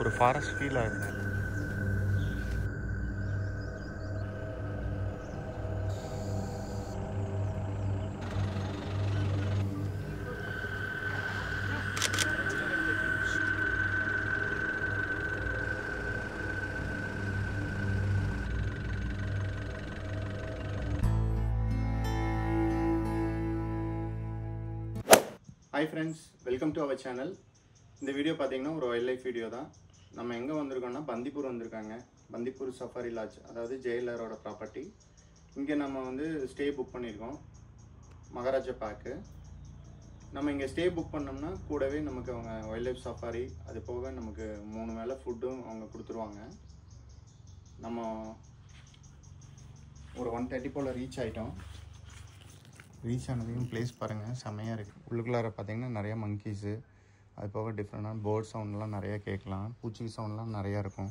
ஒரு forest feel ஆகுதுங்க. Hi friends, welcome to our channel. இந்த வீடியோ பார்த்தீங்கன்னா ஒரு வைல்ட் லைஃப் வீடியோ தான். நம்ம எங்கே வந்திருக்கோம்னா பந்திப்பூர் வந்திருக்காங்க. பந்திப்பூர் சஃபாரி லாட்ஜ், அதாவது ஜெயிலரோட ப்ராப்பர்ட்டி. இங்கே நம்ம வந்து ஸ்டே புக் பண்ணியிருக்கோம், மகாராஜா பேக்கு. நம்ம இங்கே ஸ்டே புக் பண்ணோம்னா கூடவே நமக்கு அவங்க வைல்ட் லைஃப் சஃபாரி, அது போக நமக்கு 3 வேளை ஃபுட்டும் அவங்க கொடுத்துருவாங்க. நம்ம ஒரு 1:30 போல் ரீச் ஆகிட்டோம். ரீச் ஆனதையும் பிளேஸ் பாருங்கள், செம்மையாக இருக்குது. உள்ளுக்குள்ளார பார்த்தீங்கன்னா நிறையா மங்கீஸு, அது போக டிஃப்ரெண்டான பேர்ட் சவுண்ட்லாம் நிறையா கேட்கலாம். பூச்சி சவுண்ட்லாம் நிறையா இருக்கும்.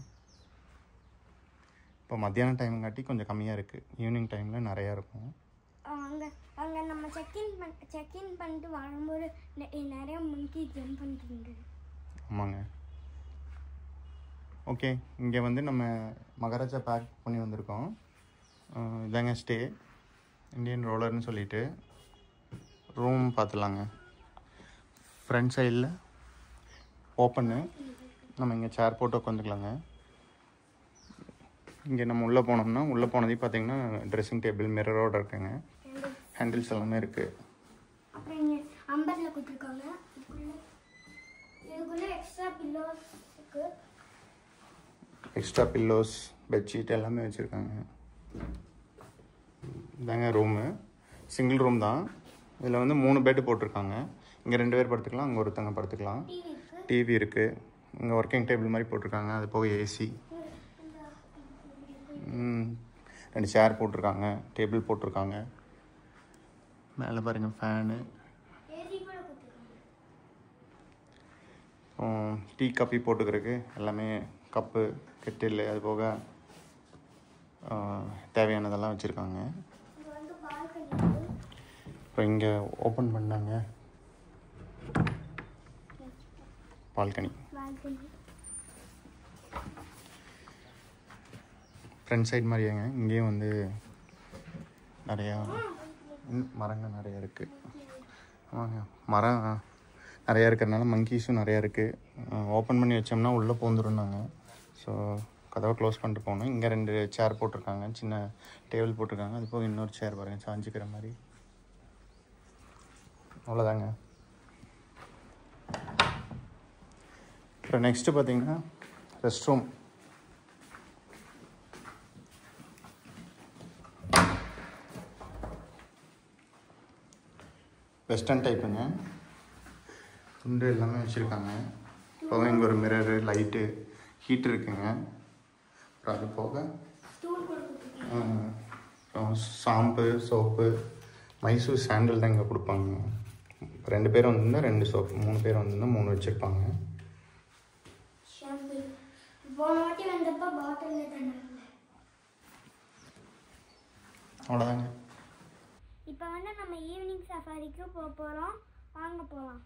இப்போ மத்தியான டைமுங்காட்டி கொஞ்சம் கம்மியாக இருக்குது, ஈவினிங் டைமில் நிறையா இருக்கும். அங்கே நம்ம செக்இன் பண்ணிட்டு வரும்போது நிறையா மங்கி ஜம்ப் பண்ணிட்டு. ஆமாங்க. ஓகே, இங்கே வந்து நம்ம மகாராஜா பேக் பண்ணி வந்திருக்கோம். இதாங்க ஸ்டே, இந்தியன் ரோலர்னு சொல்லிட்டு. ரூம் பார்த்துலாங்க. ஃப்ரண்ட் சைடில் ஓப்பன்னு, நம்ம இங்கே சேர் போட்டு உட்காந்துக்கலாங்க. இங்கே நம்ம உள்ளே போனோம்னா, உள்ளே போனதே பார்த்தீங்கன்னா ட்ரெஸ்ஸிங் டேபிள் மிரரோடு இருக்குங்க. ஹேண்டில்ஸ் எல்லாமே இருக்குது. அப்புறம் இங்கே அம்பரில் கொடுத்துருக்காங்க. இதுக்குள்ளே எக்ஸ்ட்ரா பில்லோஸ், பெட்ஷீட் எல்லாமே வச்சுருக்காங்க. இதாங்க ரூமு, சிங்கிள் ரூம் தான். இதில் வந்து 3 பெட்டு போட்டிருக்காங்க. இங்கே 2 பேர் படுத்துக்கலாம், அங்கே ஒருத்தங்க படுத்துக்கலாம். டிவி இருக்குது. இங்கே ஒர்க்கிங் டேபிள் மாதிரி போட்டிருக்காங்க, அது போக ஏசி, 2 சேர் போட்டிருக்காங்க, டேபிள் போட்டிருக்காங்க. மேலே பாருங்கள் ஃபேனு, டீ காஃபி போட்டுக்கிறதுக்கு எல்லாமே கப்பு, கெட்டில், அது போக தேவையானதெல்லாம் வச்சுருக்காங்க. இப்போ இங்கே ஓப்பன் பண்ணாங்க பால்கனி. Front side மாதிரியாங்க. இங்கேயும் வந்து நிறையா மரங்கள் நிறையா இருக்குது. ஆமாங்க, மரம் நிறையா இருக்கிறதுனால மங்கீஸும் நிறையா இருக்குது. ஓப்பன் பண்ணி வச்சோம்னா உள்ளே பூந்துருந்தாங்க. ஸோ கதவை க்ளோஸ் பண்ணிட்டு போகணும். இங்கே 2 சேர் போட்டிருக்காங்க, சின்ன டேபிள் போட்டிருக்காங்க. அது போக இன்னொரு சேர் பாருங்கள், சாஞ்சிக்கிற மாதிரி. அவ்வளோதாங்க. இப்போ நெக்ஸ்ட்டு பார்த்தீங்கன்னா ரெஸ்ட் ரூம். வெஸ்டர்ன் டைப்புங்க. துண்டு எல்லாமே வச்சுருக்காங்க. இப்போ இங்கே ஒரு மிரரு, லைட்டு, ஹீட்ரு இருக்குங்க. அப்புறம் அது போக ஷாம்பு, சோப்பு, மைசூர் சாண்டில் தான் இங்கே கொடுப்பாங்க. 2 பேர் வந்திருந்தால் 2 சோப்பு, 3 பேர் வந்திருந்தால் 3 வச்சுருப்பாங்க. அவ்வளோதாங்க. இப்போ வந்து நம்ம ஈவினிங் சஃபாரிக்கு போகிறோம், வாங்க போகலாம்.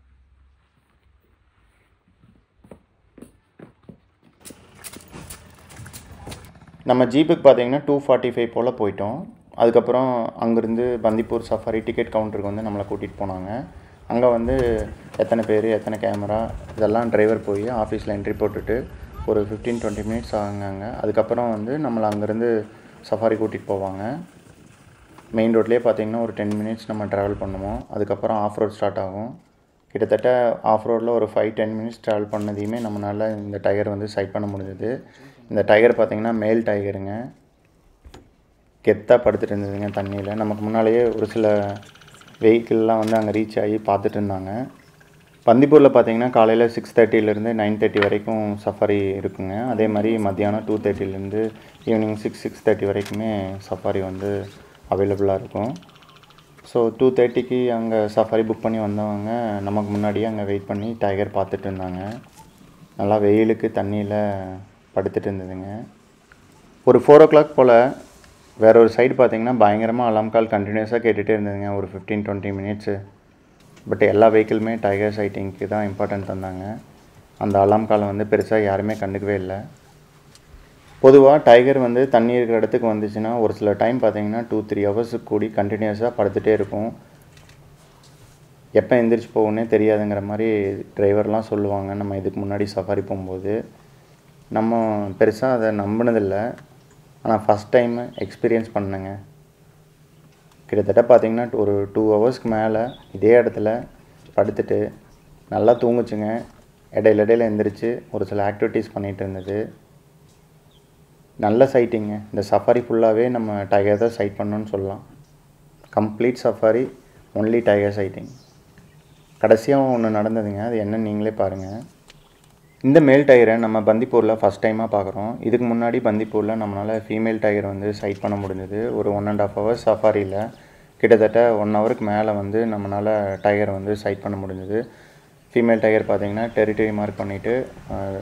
நம்ம ஜீப்புக்கு பார்த்தீங்கன்னா 245 போல் போயிட்டோம். அதுக்கப்புறம் அங்கேருந்து பந்திப்பூர் சஃபாரி டிக்கெட் கவுண்டருக்கு வந்து நம்மளை கூட்டிகிட்டு போனாங்க. அங்கே வந்து எத்தனை பேர், எத்தனை கேமரா, இதெல்லாம் டிரைவர் போய் ஆஃபீஸில் என்ட்ரி போட்டுட்டு ஒரு 15-20 மினிட்ஸ் ஆகுங்க. அதுக்கப்புறம் வந்து நம்மளை அங்கேருந்து சஃபாரி கூட்டிகிட்டு போவாங்க. மெயின் ரோட்லேயே பார்த்தீங்கன்னா ஒரு 10 மினிட்ஸ் நம்ம ட்ராவல் பண்ணுவோம். அதுக்கப்புறம் ஆஃப் ரோட் ஸ்டார்ட் ஆகும். கிட்டத்தட்ட ஆஃப் ரோடில் ஒரு 5-10 மினிட்ஸ் ட்ராவல் பண்ணதையுமே நம்மளால் இந்த டைகர் வந்து சைட் பண்ண முடிஞ்சது. இந்த டைகர் பார்த்திங்கன்னா மேல் டைகருங்க, கெத்தாக படுத்துட்டு இருந்ததுங்க தண்ணியில். நமக்கு முன்னாலேயே ஒரு சில வெஹிக்கிள்லாம் வந்து அங்கே ரீச் ஆகி பார்த்துட்டு இருந்தாங்க. பந்திப்பூரில் பார்த்திங்கன்னா காலையில் 6:30 9:30 வரைக்கும் சஃபாரி இருக்குங்க. அதே மாதிரி மத்தியானம் 2:30 ஈவினிங் 6:30 வரைக்குமே சஃபாரி வந்து அவைலபிளாக இருக்கும். ஸோ 2:30 அங்கே சஃபாரி புக் பண்ணி வந்தவங்க நமக்கு முன்னாடியே அங்கே வெயிட் பண்ணி டைகர் பார்த்துட்டு இருந்தாங்க. நல்லா வெயிலுக்கு தண்ணியில் படுத்துட்டு இருந்ததுங்க. ஒரு 4 o'clock போல் வேறு ஒரு சைடு பார்த்திங்கன்னா பயங்கரமாக அலாம் கால் கண்டினியூஸாக கேட்டுகிட்டே இருந்ததுங்க, ஒரு 15-20 மினிட்ஸு. பட் எல்லா வெஹிக்கிளுமே டைகர் சைட்டிங்க்கு தான் இம்பார்ட்டன்ட் தந்தாங்க. அந்த அலாம் காலை வந்து பெருசாக யாருமே கண்டுக்கவே இல்லை. பொதுவாக டைகர் வந்து தண்ணி இருக்கிற இடத்துக்கு வந்துச்சுன்னா ஒரு சில டைம் பார்த்தீங்கன்னா 2-3 ஹவர்ஸுக்கு கூடி கண்டினியூஸாக படுத்துகிட்டே இருக்கும். எப்போ எந்திரிச்சு போகணுன்னே தெரியாதுங்கிற மாதிரி டிரைவர்லாம் சொல்லுவாங்க. நம்ம இதுக்கு முன்னாடி சஃபாரி போகும்போது நம்ம பெருசாக அதை நம்பினதில்லை. ஆனால் ஃபஸ்ட் டைம் எக்ஸ்பீரியன்ஸ் பண்ணேங்க. கிட்டத்தட்ட பார்த்திங்கன்னா ஒரு 2 ஹவர்ஸ்க்கு மேலே இதே இடத்துல படுத்துட்டு நல்லா தூங்குச்சுங்க. இடையில எந்திரிச்சு ஒரு சில ஆக்டிவிட்டீஸ் பண்ணிகிட்டு இருந்தது. நல்ல சைட்டிங்க. இந்த சஃபாரி ஃபுல்லாகவே நம்ம டைகர் தான் சைட் பண்ணணும்னு சொல்லலாம். Complete safari only tiger sighting. கடைசியாக ஒன்று நடந்ததுங்க. அது என்னன்னு நீங்களே பாருங்கள். இந்த மேல் டைகரை நம்ம பந்திப்பூரில் ஃபஸ்ட் டைமாக பார்க்குறோம். இதுக்கு முன்னாடி பந்திப்பூரில் நம்மளால் ஃபீமேல் டைகர் வந்து சைட் பண்ண முடிஞ்சது. ஒரு 1.5 ஹவர்ஸ் சஃபாரியில் கிட்டத்தட்ட 1 ஹவருக்கு மேலே வந்து நம்மளால் டைகர் வந்து சைட் பண்ண முடிஞ்சது. ஃபீமேல் டைகர் பார்த்திங்கன்னா டெரிட்டரி மார்க் பண்ணிவிட்டு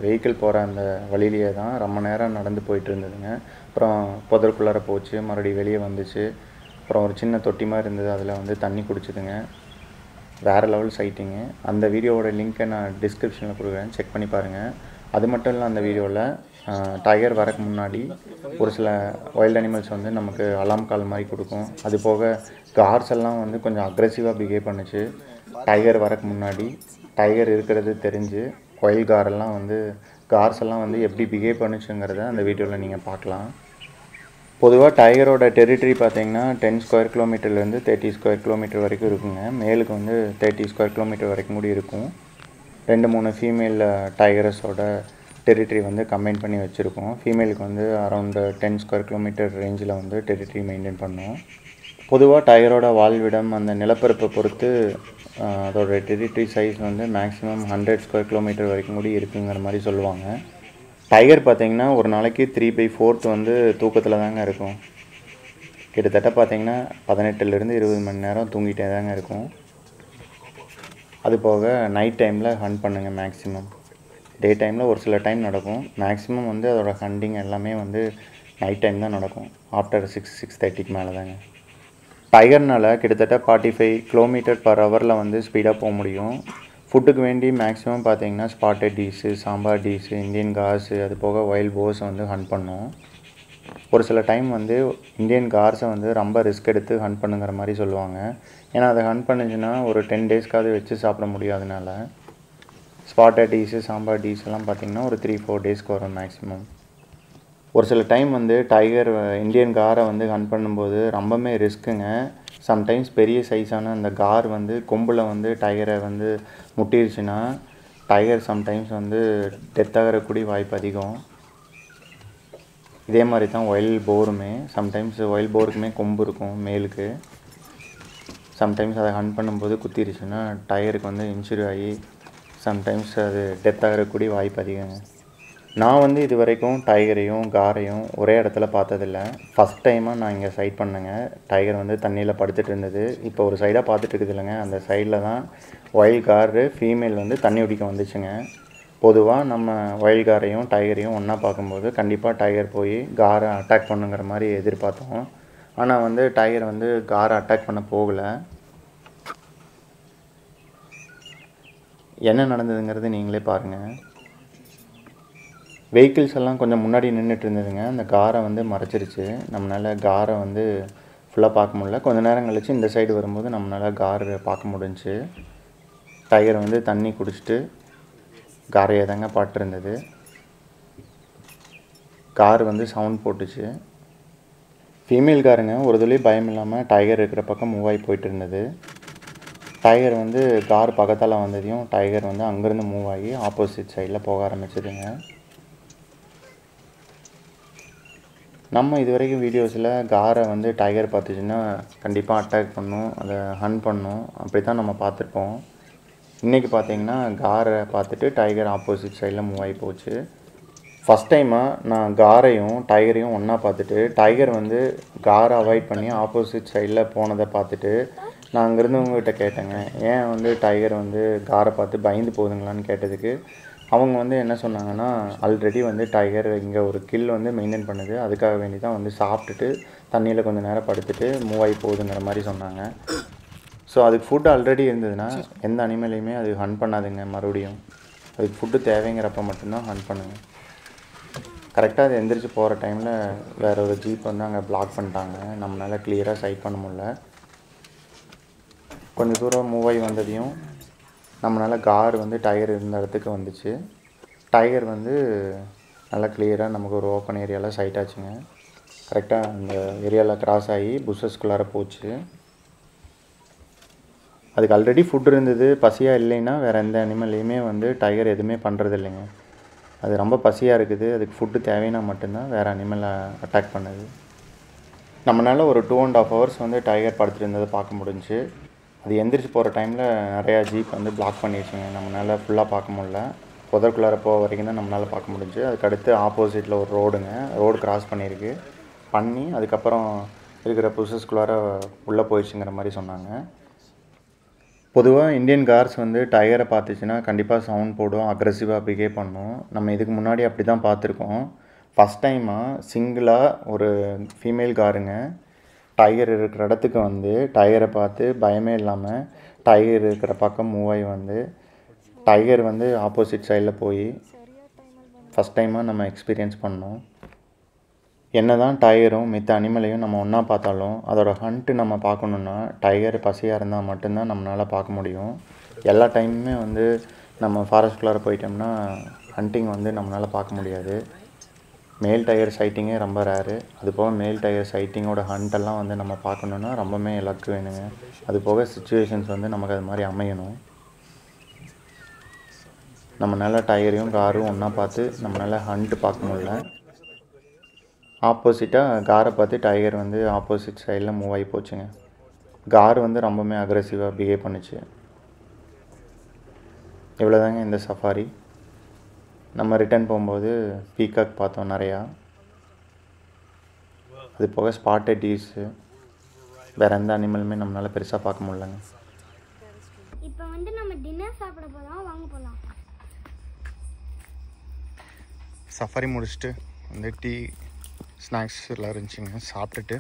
வெஹிக்கிள் போகிற அந்த வழியிலேயே தான் ரொம்ப நேரம் நடந்து போயிட்டு இருந்ததுங்க. அப்புறம் புதருக்குள்ளார போச்சு, மறுபடியும் வெளியே வந்துச்சு. அப்புறம் ஒரு சின்ன தொட்டி மாதிரி இருந்தது, அதில் வந்து தண்ணி குடிச்சுதுங்க. வேறு லெவல் சைட்டிங்கு. அந்த வீடியோவோட லிங்க்கை நான் டிஸ்கிரிப்ஷனில் கொடுக்குறேன், செக் பண்ணி பாருங்கள். அது மட்டும் இல்லை, அந்த வீடியோவில் டைகர் வரக்கு முன்னாடி ஒரு சில வைல்ட் அனிமல்ஸ் வந்து நமக்கு அலாம் கால் மாதிரி கொடுக்கும். அது போக கார்ஸ் எல்லாம் வந்து கொஞ்சம் அக்ரெசிவாக பிஹேவ் பண்ணுச்சு. டைகர் வரக்கு முன்னாடி டைகர் இருக்கிறது தெரிஞ்சு வைல்ட் கார்ஸ் எல்லாம் வந்து எப்படி பிஹேவ் பண்ணுச்சுங்கிறத அந்த வீடியோவில் நீங்கள் பார்க்கலாம். பொதுவாக டைகரோட டெரிட்டரி பார்த்திங்கன்னா 10 ஸ்கொயர் கிலோமீட்டர்லேருந்து 30 ஸ்கொயர் கிலோமீட்டர் வரைக்கும் இருக்குங்க. மேலுக்கு வந்து 30 ஸ்கொயர் கிலோமீட்டர் வரைக்கும் கூட இருக்கும். 2-3 ஃபீமேல் டைகர்ஸோட டெரிட்டரி வந்து கம்பைன் பண்ணி வச்சுருக்கோம். ஃபீமேலுக்கு வந்து அரௌண்ட் 10 ஸ்கொயர் கிலோமீட்டர் ரேஞ்சில் வந்து டெரிட்டரி மெயின்டைன் பண்ணுவோம். பொதுவாக டைகரோட வாழ்விடம் அந்த நிலப்பரப்பை பொறுத்து அதோட டெரிட்டரி சைஸ் வந்து மேக்ஸிமம் 100 ஸ்கொயர் கிலோமீட்டர் வரைக்கும் கூட இருக்குங்கிற மாதிரி சொல்லுவாங்க. டைகர் பார்த்திங்கன்னா ஒரு நாளைக்கு 3/4 வந்து தூக்கத்தில் தாங்க இருக்கும். கிட்டத்தட்ட பார்த்திங்கன்னா 18-20 மணி நேரம் தூங்கிட்டே தாங்க இருக்கும். அது போக நைட் டைமில் ஹண்ட் பண்ணுங்க மேக்ஸிமம். டே டைமில் ஒரு சில டைம் நடக்கும். மேக்ஸிமம் வந்து அதோட ஹண்டிங் எல்லாமே வந்து நைட் டைம் தான் நடக்கும். ஆஃப்டர் 6-6:30க்கு மேலே தாங்க. டைகர்னால் கிட்டத்தட்ட 45 km/h வந்து ஸ்பீடாக போக முடியும். ஃபுட்டுக்கு வேண்டி மேக்ஸிமம் பார்த்திங்கன்னா spotted teas, sambar teas, Indian cars, அது போக வைல்ட் போர்ஸை வந்து ஹண்ட் பண்ணும். ஒரு சில டைம் வந்து இந்தியன் கார்ஸை வந்து ரொம்ப ரிஸ்க் எடுத்து ஹண்ட் பண்ணுங்கிற மாதிரி சொல்லுவாங்க. ஏன்னா அதை ஹண்ட் பண்ணுச்சுன்னா ஒரு 10 டேஸ்க்காவது வச்சு சாப்பிட முடியாதனால. ஸ்பாட்டட் டீஸு, சாம்பார் டீஸ் எல்லாம் பார்த்திங்கன்னா ஒரு 3-4 டேஸ்க்கு வரும் மேக்ஸிமம். ஒரு சில டைம் வந்து டைகர் இந்தியன் காரை வந்து ஹண்ட் பண்ணும்போது ரொம்பவுமே ரிஸ்க்குங்க. சம்டைம்ஸ் பெரிய சைஸான அந்த கார் வந்து கொம்பில் வந்து டைகரை வந்து முட்டிருச்சுன்னா டைகர் சம்டைம்ஸ் வந்து டெத் ஆகிறக்கூடிய வாய்ப்பு அதிகம். இதே மாதிரி தான் வைல்ட் போருமே. சம்டைம்ஸ் வைல்ட் போருக்குமே கொம்பு இருக்கும் மேலுக்கு. சம்டைம்ஸ் அதை ஹண்ட் பண்ணும்போது குத்திருச்சுன்னா டைகருக்கு வந்து இன்ஜுரி ஆகி சம்டைம்ஸ் அது டெத் ஆகிறக்கூடிய வாய்ப்பு அதிகங்க. நான் வந்து இது வரைக்கும் டைகரையும் காரையும் ஒரே இடத்துல பார்த்ததில்ல. ஃபஸ்ட் டைமாக நான் இங்கே சைட் பண்ணேங்க. டைகர் வந்து தண்ணியில் படுத்துட்டு இருந்தது. இப்போ ஒரு சைடாக பார்த்துட்டு இருக்குது இல்லைங்க, அந்த சைடில் தான் வைல்ட் காரு ஃபீமேல் வந்து தண்ணி குடிக்க வந்துச்சுங்க. பொதுவாக நம்ம வைல்ட் காரையும் டைகரையும் ஒன்றா பார்க்கும்போது கண்டிப்பாக டைகர் போய் காரை அட்டாக் பண்ணுங்கிற மாதிரி எதிர்பார்த்தோம். ஆனால் வந்து டைகர் வந்து காரை அட்டாக் பண்ண போகலை. என்ன நடந்ததுங்கிறது நீங்களே பாருங்கள். வெஹிக்கிள்ஸ் எல்லாம் கொஞ்சம் முன்னாடி நின்றுட்டு இருந்ததுங்க. அந்த காரை வந்து மறைச்சிருச்சு. நம்மளால் காரை வந்து ஃபுல்லாக பார்க்க முடியல. கொஞ்சம் நேரம் கழிச்சு இந்த சைடு வரும்போது நம்மளால் காரை பார்க்க முடிஞ்சுச்சு. டைகர் வந்து தண்ணி குடிச்சிட்டு காரையே தாங்க பாட்டிருந்தது. கார் வந்து சவுண்ட் போட்டுச்சு. ஃபீமேல் காருங்க ஒரு துளி பயம் இல்லாமல் டைகர் இருக்கிற பக்கம் மூவ் ஆகி போயிட்டு இருந்தது. டைகர் வந்து கார் பக்கத்தால் வந்ததையும் டைகர் வந்து அங்கேருந்து மூவ் ஆகி ஆப்போசிட் சைடில் போக ஆரம்பிச்சதுங்க. நம்ம இது வரைக்கும் வீடியோஸில் காரை வந்து டைகர் பார்த்துச்சுன்னா கண்டிப்பாக அட்டாக் பண்ணும், அதை ஹண்ட் பண்ணும், அப்படி தான் நம்ம பார்த்துருப்போம். இன்றைக்கி பார்த்திங்கன்னா காரை பார்த்துட்டு டைகர் ஆப்போசிட் சைடில் மூவ் ஆகி போச்சு. ஃபஸ்ட் டைமாக நான் காரையும் டைகரையும் ஒன்றா பார்த்துட்டு டைகர் வந்து காரை அவாய்ட் பண்ணி ஆப்போசிட் சைடில் போனதை பார்த்துட்டு நான் அங்கேருந்தவங்ககிட்ட கேட்டேங்க, ஏன் வந்து டைகர் வந்து காரை பார்த்து பயந்து போகுதுங்களான்னு கேட்டதுக்கு அவங்க வந்து என்ன சொன்னாங்கன்னா, ஆல்ரெடி வந்து டைகர் இங்கே ஒரு கில் வந்து மெயின்டைன் பண்ணுது, அதுக்காக வேண்டி தான் வந்து சாப்பிட்டுட்டு தண்ணியில் கொஞ்சம் நேரம் படுத்துட்டு மூவ் ஆகி போகுதுங்கிற மாதிரி சொன்னாங்க. ஸோ அதுக்கு ஃபுட் ஆல்ரெடி இருந்ததுன்னா எந்த அனிமலையுமே அது ஹண்ட் பண்ணாதுங்க மறுபடியும். அதுக்கு ஃபுட்டு தேவைங்கிறப்ப மட்டும்தான் ஹண்ட் பண்ணுங்கள். கரெக்டாக அது எந்திரிச்சு போகிற டைமில் வேறு ஒரு ஜீப் வந்து அங்கே பிளாக் பண்ணிட்டாங்க. நம்மளால் கிளியராக சைட் பண்ண முடியல. கொஞ்சம் தூரம் மூவ் ஆகி வந்ததையும் நம்மளால் கார் வந்து டயர் இருந்த இடத்துக்கு வந்துச்சு. டயர் வந்து நல்லா கிளியராக நமக்கு ஒரு ஓப்பன் ஏரியாவில் சைட் ஆச்சுங்க. கரெக்டாக அந்த ஏரியாவில் கிராஸ் ஆகி புஷஸ்குள்ளார போச்சு. அதுக்கு ஆல்ரெடி ஃபுட் இருந்தது. பசியாக இல்லைன்னா வேறு எந்த அனிமல்லையுமே வந்து டயர் எதுவுமே பண்ணுறது இல்லைங்க. அது ரொம்ப பசியாக இருக்குது, அதுக்கு ஃபுட்டு தேவைன்னா மட்டும்தான் வேறு அனிமலை அட்டாக் பண்ணுது. நம்மளால் ஒரு 2.5 hours வந்து டைகர் படுத்துட்டு இருந்ததை பார்க்க முடிஞ்சுச்சு. அது எந்திரிச்சு போகிற டைமில் நிறையா ஜீப் வந்து பிளாக் பண்ணிடுச்சுங்க. நம்மளால் ஃபுல்லாக பார்க்க முடியல. புதற்குள்ளார போக வரைக்கும் தான் நம்மளால் பார்க்க முடிஞ்சு. அதுக்கடுத்து ஆப்போசிட்டில் ஒரு ரோடு கிராஸ் பண்ணி அதுக்கப்புறம் இருக்கிற புஷஸ்குள்ளார உள்ளே போயிடுச்சுங்கிற மாதிரி சொன்னாங்க. பொதுவாக இந்தியன் கார்ஸ் வந்து டயரை பார்த்துச்சுன்னா கண்டிப்பாக சவுண்ட் போடும், அக்ரெசிவாக பிஹேவ் பண்ணும். நம்ம இதுக்கு முன்னாடி அப்படி தான் பார்த்துருக்கோம். ஃபஸ்ட் டைமாக சிங்கிளாக ஒரு ஃபீமேல் காருங்க டைகர் இருக்கிற இடத்துக்கு வந்து டயரை பார்த்து பயமே இல்லாமல் டைகர் இருக்கிற பக்கம் மூவ் ஆகி வந்து டைகர் வந்து ஆப்போசிட் சைடில் போய் ஃபஸ்ட் டைமாக நம்ம எக்ஸ்பீரியன்ஸ் பண்ணோம். என்ன தான் டைகரும் மித்த அனிமலையும் நம்ம ஒன்றா பார்த்தாலும் அதோட ஹண்ட்டு நம்ம பார்க்கணுன்னா டைகர் பசியாக இருந்தால் மட்டும்தான் நம்மளால் பார்க்க முடியும். எல்லா டைமுமே வந்து நம்ம ஃபாரஸ்ட்குள்ளார போயிட்டோம்னா ஹண்டிங் வந்து நம்மளால் பார்க்க முடியாது. மேல் டைகர் சைட்டிங்கே ரொம்ப ரேரு. அதுபோக மேல் டைகர் சைட்டிங்கோட ஹண்டெல்லாம் வந்து நம்ம பார்க்கணுன்னா ரொம்பவுமே லக்கு வேணுங்க. அது போக சுச்சுவேஷன்ஸ் வந்து நமக்கு அது மாதிரி அமையணும். நம்மளால் டைகரையும் காரும் ஒன்றா பார்த்து நம்மளால் ஹண்ட்டு பார்க்க முடியல. ஆப்போசிட்டாக காரை பார்த்து டைகர் வந்து ஆப்போசிட் சைடில் மூவ் ஆகி போச்சுங்க. கார் வந்து ரொம்பவுமே அக்ரெசிவாக பிஹேவ் பண்ணுச்சு. இவ்வளோதாங்க இந்த சஃபாரி. நம்ம ரிட்டர்ன் போகும்போது பீகாக் பார்த்தோம் நிறையா. அது போக ஸ்பாட்டட் டீஸு வேறு எந்த அனிமலுமே நம்மளால் பெருசாக பார்க்க முடியலங்க. இப்போ வந்து நம்ம டின்னர் சாப்பிட போகலாம், வாங்க போகலாம். சஃபாரி முடிச்சுட்டு வந்து டீ ஸ்நாக்ஸ் எல்லாம் இருந்துச்சுங்க. சாப்பிட்டுட்டு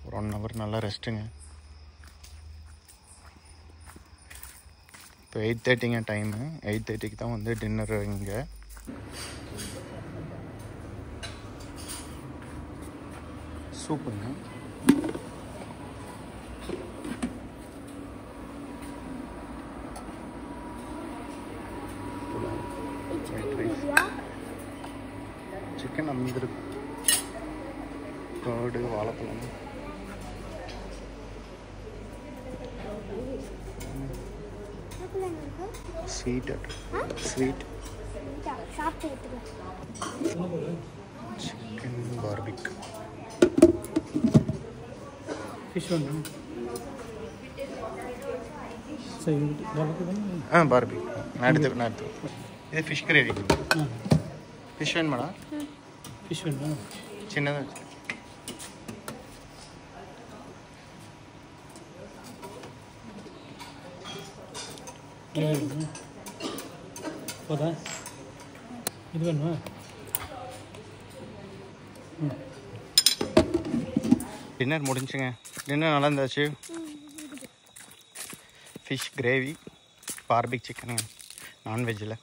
ஒரு 1 hour நல்லா ரெஸ்ட்டுங்க. இப்போ 8:30ங்க டைமு. 8:30க்கு தான் வந்து டின்னர் இங்கே. சூப்புங்க. சிக்கன் அமைந்திருக்கு. கர்டு, வாழைப்பழம், ஸ்வீட் சிக்கன் பார்பிக் ஃபிஷ் ஒன்று பார்பிக் நான் எடுத்து இது ஃபிஷ் கிரேவி. ஃபிஷ் வேணுமாடா? ஃபிஷ் வேணுமா? சின்னதாக போதா? இது வேணுமா? டின்னர் முடிஞ்சுங்க. டின்னர் நல்லா இருந்துச்சு. ஃபிஷ் கிரேவி, பார்பிக் சிக்கனுங்க, நான்வெஜ்ஜில்.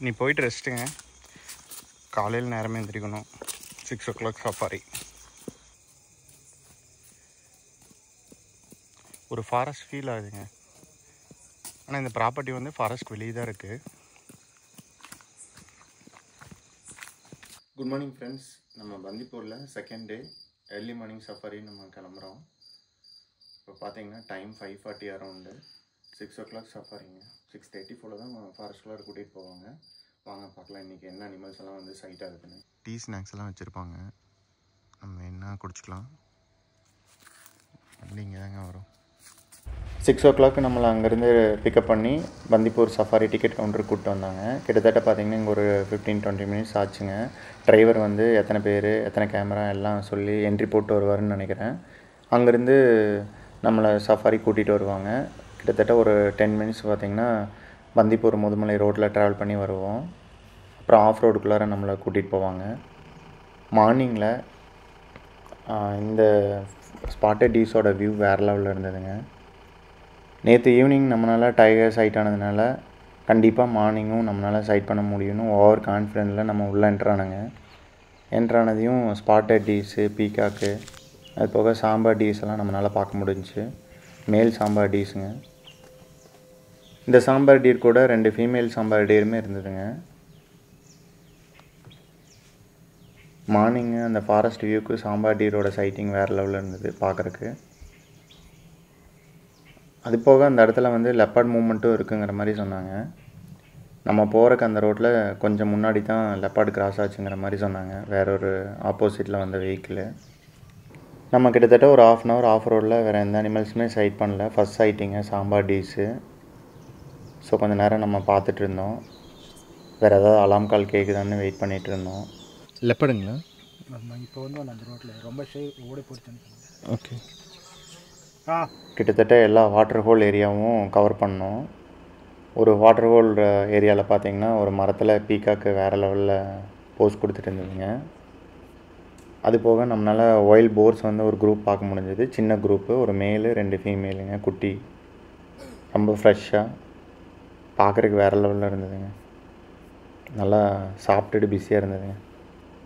நீ போயிட்டு ரெஸ்ட்டுங்க. காலையில் நேரமே எந்திரிக்கணும். 6 o'clock சஃபாரி. ஒரு ஃபாரஸ்ட் ஃபீல் ஆகுதுங்க. ஆனால் இந்த ப்ராப்பர்ட்டி வந்து ஃபாரஸ்ட் வெளியே தான் இருக்குது. Good morning friends. நம்ம பந்திப்பூரில் second day early morning safari நம்ம கிளம்புறோம். இப்போ பார்த்தீங்கன்னா டைம் 5:40 அரௌண்டு. 6 o'clock சஃபாரிங்க. 6:34 தான் ஃபாரஸ்ட்குள்ளே கூட்டிகிட்டு போவாங்க. வாங்க பார்க்கலாம் இன்றைக்கி என்ன அனிமல்ஸ் எல்லாம் வந்து சைட் ஆகுதுன்னு. டீ ஸ்நாக்ஸ் எல்லாம் வச்சுருப்பாங்க. நம்ம என்ன குடிச்சிக்கலாம். வண்டி இங்கே தாங்க வரும். 6 o'clock நம்மளை அங்கேருந்து பிக்கப் பண்ணி பந்திப்பூர் சஃபாரி டிக்கெட் கவுண்டருக்கு கூப்பிட்டு வந்தாங்க. கிட்டத்தட்ட பார்த்திங்கன்னா இங்கே ஒரு 15-20 minutes ஆச்சுங்க. டிரைவர் வந்து எத்தனை பேர் எத்தனை கேமரா எல்லாம் சொல்லி என்ட்ரி போட்டு வருவாருன்னு நினைக்கிறேன். அங்கேருந்து நம்மளை சஃபாரி கூட்டிகிட்டு வருவாங்க. கிட்டத்தட்ட ஒரு 10 minutes பார்த்திங்கன்னா பந்திப்பூர் முதுமலை ரோட்டில் ட்ராவல் பண்ணி வருவோம். அப்புறம் ஆஃப் ரோடுக்குள்ளார நம்மளை கூட்டிகிட்டு போவாங்க. மார்னிங்கில் இந்த ஸ்பாட்டட் டீஸோட வியூ வேறு லெவலில் இருந்ததுங்க. நேற்று ஈவினிங் நம்மளால் டைகர் சைட் ஆனதுனால கண்டிப்பாக மார்னிங்கும் நம்மளால் சைட் பண்ண முடியும்னு ஓவர் கான்ஃபிடென்ட்டில் நம்ம உள்ளே என்ட்ரானுங்க. என்ட்ரானதையும் ஸ்பாட்டட் டீஸு, பீகாக்கு, அது போக சாம்பார் டீஸ் எல்லாம் நம்மளால் பார்க்க முடிஞ்சிச்சு. மேல் சாம்பார் டீஸுங்க. இந்த சாம்பார் டீர் கூட 2 ஃபீமேல் சாம்பார் டீருமே இருந்ததுங்க. மார்னிங்கு அந்த ஃபாரஸ்ட் வியூக்கு சாம்பார் டீரோட சைட்டிங் வேறு லெவலில் இருந்தது பார்க்குறக்கு. அது போக அந்த இடத்துல வந்து லெப்பர்ட் மூமெண்ட்டும் இருக்குங்கிற மாதிரி சொன்னாங்க. நம்ம போகிறக்கு அந்த ரோட்டில் கொஞ்சம் முன்னாடி தான் லெப்பர்டு கிராஸ் ஆச்சுங்கிற மாதிரி சொன்னாங்க, வேற ஒரு ஆப்போசிட்டில் வந்த வெஹிக்கிள். நம்ம கிட்டத்தட்ட ஒரு 1/2 hour ஆஃப் ரோடில் வேறு எந்த அனிமல்ஸுமே சைட் பண்ணல. ஃபஸ்ட் சைட்டிங்க சாம்பார் டீஸு. ஸோ கொஞ்சம் நேரம் நம்ம பார்த்துட்டு இருந்தோம். வேறு ஏதாவது அலாம் கால் கேட்குதான்னு வெயிட் பண்ணிகிட்டு இருந்தோம். லெப்பர்டுங்களா? இப்போ வந்து அந்த ரோட்டில் ரொம்ப ஓடி போச்சுன்னு. ஓகே. கிட்டத்தட்ட எல்லா வாட்டர் ஹோல் ஏரியாவும் கவர் பண்ணோம். ஒரு வாட்டர் ஹோல் ஏரியாவில் பார்த்தீங்கன்னா ஒரு மரத்தில் பீகாக்கு வேறு லெவலில் போஸ் கொடுத்துட்டு இருந்ததுங்க. அது போக நம்மளால் ஒயில்ட் போர்ஸ் வந்து ஒரு குரூப் பார்க்க முடிஞ்சது. சின்ன குரூப்பு, ஒரு மேலு 2 ஃபீமேலுங்க, குட்டி. ரொம்ப ஃப்ரெஷ்ஷாக பார்க்குறதுக்கு வேறு லெவலில் இருந்ததுங்க. நல்லா சாப்பிட்டுட்டு பிஸியாக இருந்ததுங்க.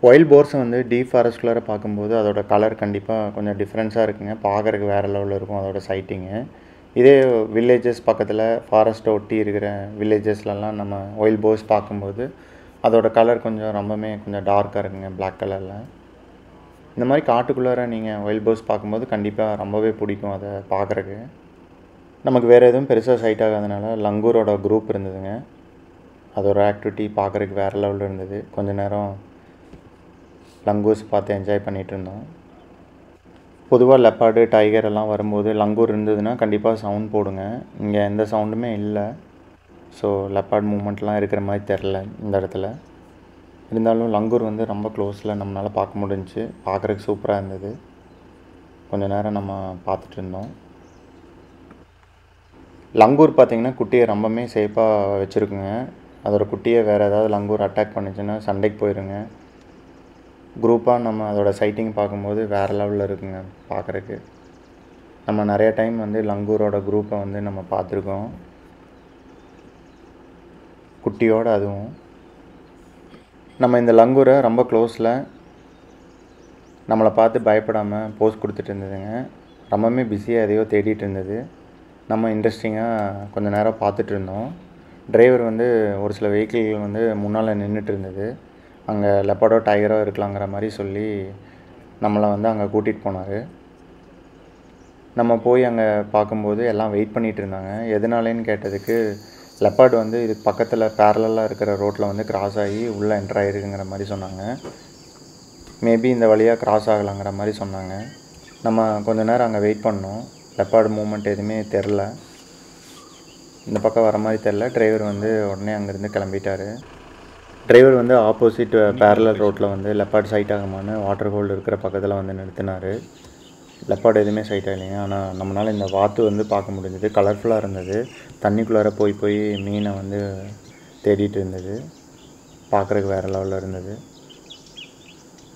ஒயில்ட் போர்ஸை வந்து டீப் ஃபாரஸ்ட்குள்ளார பார்க்கும்போது அதோட கலர் கண்டிப்பாக கொஞ்சம் டிஃப்ரென்ஸாக இருக்குங்க. பார்க்குறதுக்கு வேறு லெவலில் இருக்கும் அதோட சைட்டிங்கு. இதே வில்லேஜஸ் பக்கத்தில் ஃபாரஸ்ட்டை ஒட்டி இருக்கிற வில்லேஜஸ்லலாம் நம்ம ஒயில்ட் போர்ஸ் பார்க்கும்போது அதோட கலர் கொஞ்சம் ரொம்பவுமே கொஞ்சம் டார்க்காக இருக்குங்க, பிளாக் கலரில். இந்த மாதிரி காட்டுக்குள்ளார நீங்கள் ஒயில்ட் போர்ஸ் பார்க்கும்போது கண்டிப்பாக ரொம்பவே பிடிக்கும் அதை பார்க்குறக்கு. நமக்கு வேறு எதுவும் பெருசாக சைட் ஆகாதனால லங்கூரோட குரூப் இருந்ததுங்க. அதோட ஆக்டிவிட்டி பார்க்குறதுக்கு வேறு லெவலில் இருந்தது. கொஞ்ச நேரம் லங்கூர்ஸ் பார்த்து என்ஜாய் பண்ணிகிட்டு இருந்தோம். பொதுவாக லெப்பார்டு, டைகர் எல்லாம் வரும்போது லங்கூர் இருந்ததுன்னா கண்டிப்பாக சவுண்ட் போடுங்க. இங்கே எந்த சவுண்டுமே இல்லை. ஸோ லெப்பார்ட் மூமெண்ட்லாம் இருக்கிற மாதிரி தெரில இந்த இடத்துல. இருந்தாலும் லங்கூர் வந்து ரொம்ப க்ளோஸில் நம்மளால் பார்க்க முடிஞ்சிச்சு. பார்க்குறதுக்கு சூப்பராக இருந்தது. கொஞ்சம் நேரம் நம்ம பார்த்துட்டு இருந்தோம். லங்கூர் பார்த்திங்கன்னா குட்டியை ரொம்பவுமே சேஃபாக வச்சுருக்குங்க. அதோட குட்டியை வேறு ஏதாவது லங்கூர் அட்டாக் பண்ணிச்சுன்னா சண்டைக்கு போயிடுங்க. குரூப்பாக நம்ம அதோடய சைட்டிங் பார்க்கும்போது வேறு லெவலில் இருக்குங்க பார்க்குறக்கு. நம்ம நிறைய டைம் வந்து லங்கூரோட குரூப்பை வந்து நம்ம பார்த்துருக்கோம், குட்டியோடு. அதுவும் நம்ம இந்த லங்கூரை ரொம்ப க்ளோஸில் நம்மளை பார்த்து பயப்படாமல் போஸ் கொடுத்துட்டு இருந்ததுங்க. ரொம்பவுமே பிஸியாக எதையோ தேடிட்டு இருந்தது. நம்ம இன்ட்ரெஸ்டிங்காக கொஞ்சம் நேரம் பார்த்துட்டு இருந்தோம். டிரைவர் வந்து ஒரு சில வெஹிக்கிள்கள் வந்து முன்னால் நின்றுட்டு இருந்தது. அங்கே லெப்பர்டோ டைகரோ இருக்கலாங்கிற மாதிரி சொல்லி நம்மளை வந்து அங்கே கூட்டிகிட்டு போனார். நம்ம போய் அங்கே பார்க்கும்போது எல்லாம் வெயிட் பண்ணிகிட்டு இருந்தாங்க. எதனாலேன்னு கேட்டதுக்கு லெப்பர்டு வந்து இதுக்கு பக்கத்தில் பேரலாக இருக்கிற ரோட்டில் வந்து கிராஸ் ஆகி உள்ளே என்ட்ரு ஆகிருக்குங்கிற மாதிரி சொன்னாங்க. மேபி இந்த வழியாக கிராஸ் ஆகலாங்கிற மாதிரி சொன்னாங்க. நம்ம கொஞ்சம் நேரம் அங்கே வெயிட் பண்ணோம். லெப்பர்டு மூமெண்ட் எதுவுமே தெரில, இந்த பக்கம் வர மாதிரி தெரில. டிரைவர் வந்து உடனே அங்கேருந்து கிளம்பிட்டார். டிரைவர் வந்து ஆப்போசிட் பேரலல் ரோட்டில் வந்து லெப்பர்ட் சைட் ஆகுமான்னு வாட்டர் ஹோல் இருக்கிற பக்கத்தில் வந்து நிறுத்தினார். லெப்பர்ட் எதுவுமே சைட் ஆகலைங்க. ஆனால் நம்மளால் இந்த வாத்து வந்து பார்க்க முடிஞ்சது. கலர்ஃபுல்லாக இருந்தது. தண்ணிக்குள்ளார போய் மீனை வந்து தேடிட்டு இருந்தது. பார்க்குறதுக்கு வேறு லெவலில் இருந்தது.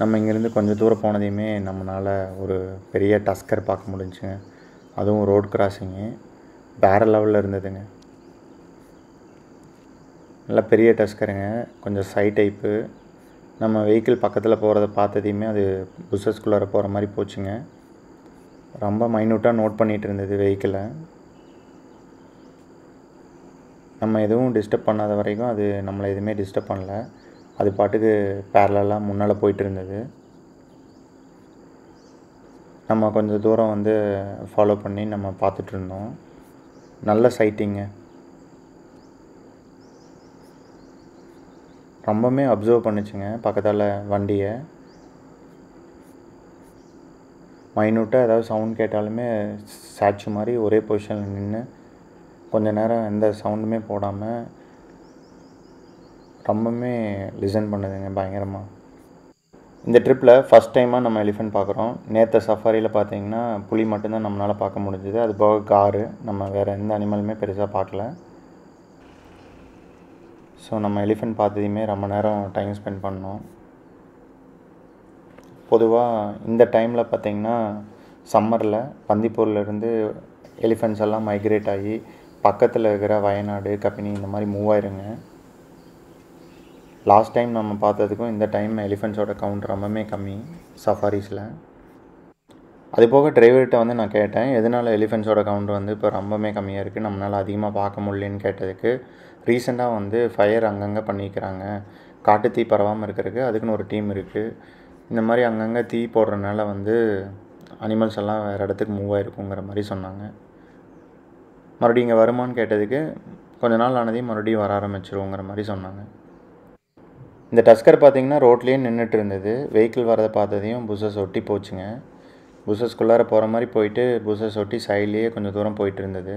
நம்ம இங்கேருந்து கொஞ்சம் தூரம் போனதையுமே நம்மளால் ஒரு பெரிய டஸ்கர் பார்க்க முடிஞ்சுங்க. அதுவும் ரோட் கிராசிங்கு வேறு லெவலில் இருந்ததுங்க. நல்லா பெரிய டஸ்கருங்க, கொஞ்சம் சை டைப்பு. நம்ம வெஹிக்கிள் பக்கத்தில் போகிறத பார்த்ததையுமே அது புஷஸ்குள்ளார போகிற மாதிரி போச்சுங்க. ரொம்ப மைன்யூட்டாக நோட் பண்ணிகிட்டு இருந்தது வெஹிக்கிளை. நம்ம எதுவும் டிஸ்டர்ப் பண்ணாத வரைக்கும் அது நம்மளை எதுவுமே டிஸ்டர்ப் பண்ணல. அது பாட்டுக்கு பேரலாக முன்னால் போயிட்டு இருந்தது. நம்ம கொஞ்சம் தூரம் வந்து ஃபாலோ பண்ணி நம்ம பார்த்துட்ருந்தோம். நல்ல சைட்டிங்க. ரொம்பவுமே அப்சர்வ் பண்ணிச்சுங்க பக்கத்தால் வண்டியை. மைன்யூட்டாக ஏதாவது சவுண்ட் கேட்டாலுமே ஸ்டாச்சு மாதிரி ஒரே பொசிஷனில் நின்று கொஞ்சம் நேரம் எந்த சவுண்டுமே போடாமல் ரொம்பவுமே லிசன் பண்ணுதுங்க பயங்கரமாக. இந்த ட்ரிப்பில் ஃபஸ்ட் டைமாக நம்ம எலிஃபெண்ட் பார்க்குறோம். நேற்று சஃபாரியில் பார்த்தீங்கன்னா புலி மட்டும்தான் நம்மளால் பார்க்க முடிஞ்சுது. அது போக காரு, நம்ம வேறு எந்த அனிமலுமே பெருசாக பார்க்கல. ஸோ நம்ம எலிஃபெண்ட் பார்த்ததையுமே ரொம்ப நேரம் டைம் ஸ்பெண்ட் பண்ணோம். பொதுவாக இந்த டைமில் பார்த்திங்கன்னா சம்மரில் பந்திப்பூர்லேருந்து எலிஃபெண்ட்ஸ் எல்லாம் மைக்ரேட் ஆகி பக்கத்தில் இருக்கிற வயநாடு, கபினி இந்த மாதிரி மூவ் ஆயிருங்க. லாஸ்ட் டைம் நம்ம பார்த்ததுக்கும் இந்த டைம் எலிஃபெண்ட்ஸோட கவுண்ட் ரொம்பவே கம்மி சஃபாரிஸில். அது போக டிரைவர்கிட்ட வந்து நான் கேட்டேன், எதனால் எலிஃபெண்ட்ஸோட கவுண்ட் வந்து இப்போ ரொம்பவே கம்மியாக இருக்குது, நம்மளால் அதிகமாக பார்க்க முடியலன்னு கேட்டதுக்கு, ரீசெண்டாக வந்து ஃபயர் அங்கங்கே பண்ணிக்கிறாங்க, காட்டுத்தீ பரவாமல் இருக்கிறதுக்கு அதுக்குன்னு ஒரு டீம் இருக்குது. இந்த மாதிரி அங்கங்கே தீ போடுறதுனால வந்து அனிமல்ஸ் எல்லாம் வேறு இடத்துக்கு மூவ் ஆகிருக்குங்கிற மாதிரி சொன்னாங்க. மறுபடியும் இங்கே வருமானு கேட்டதுக்கு, கொஞ்ச நாள் ஆனதையும் மறுபடியும் வர ஆரம்பிச்சிருவோங்கிற மாதிரி சொன்னாங்க. இந்த டஸ்கர் பார்த்திங்கன்னா ரோட்லேயே நின்றுட்டு இருந்தது. வெஹிக்கிள் வரதை பார்த்ததையும் புஷஸ் ஒட்டி போச்சுங்க. புஷஸ்குள்ளார போகிற மாதிரி போயிட்டு புஷஸ் ஒட்டி சைட்லேயே கொஞ்சம் தூரம் போயிட்டு இருந்தது.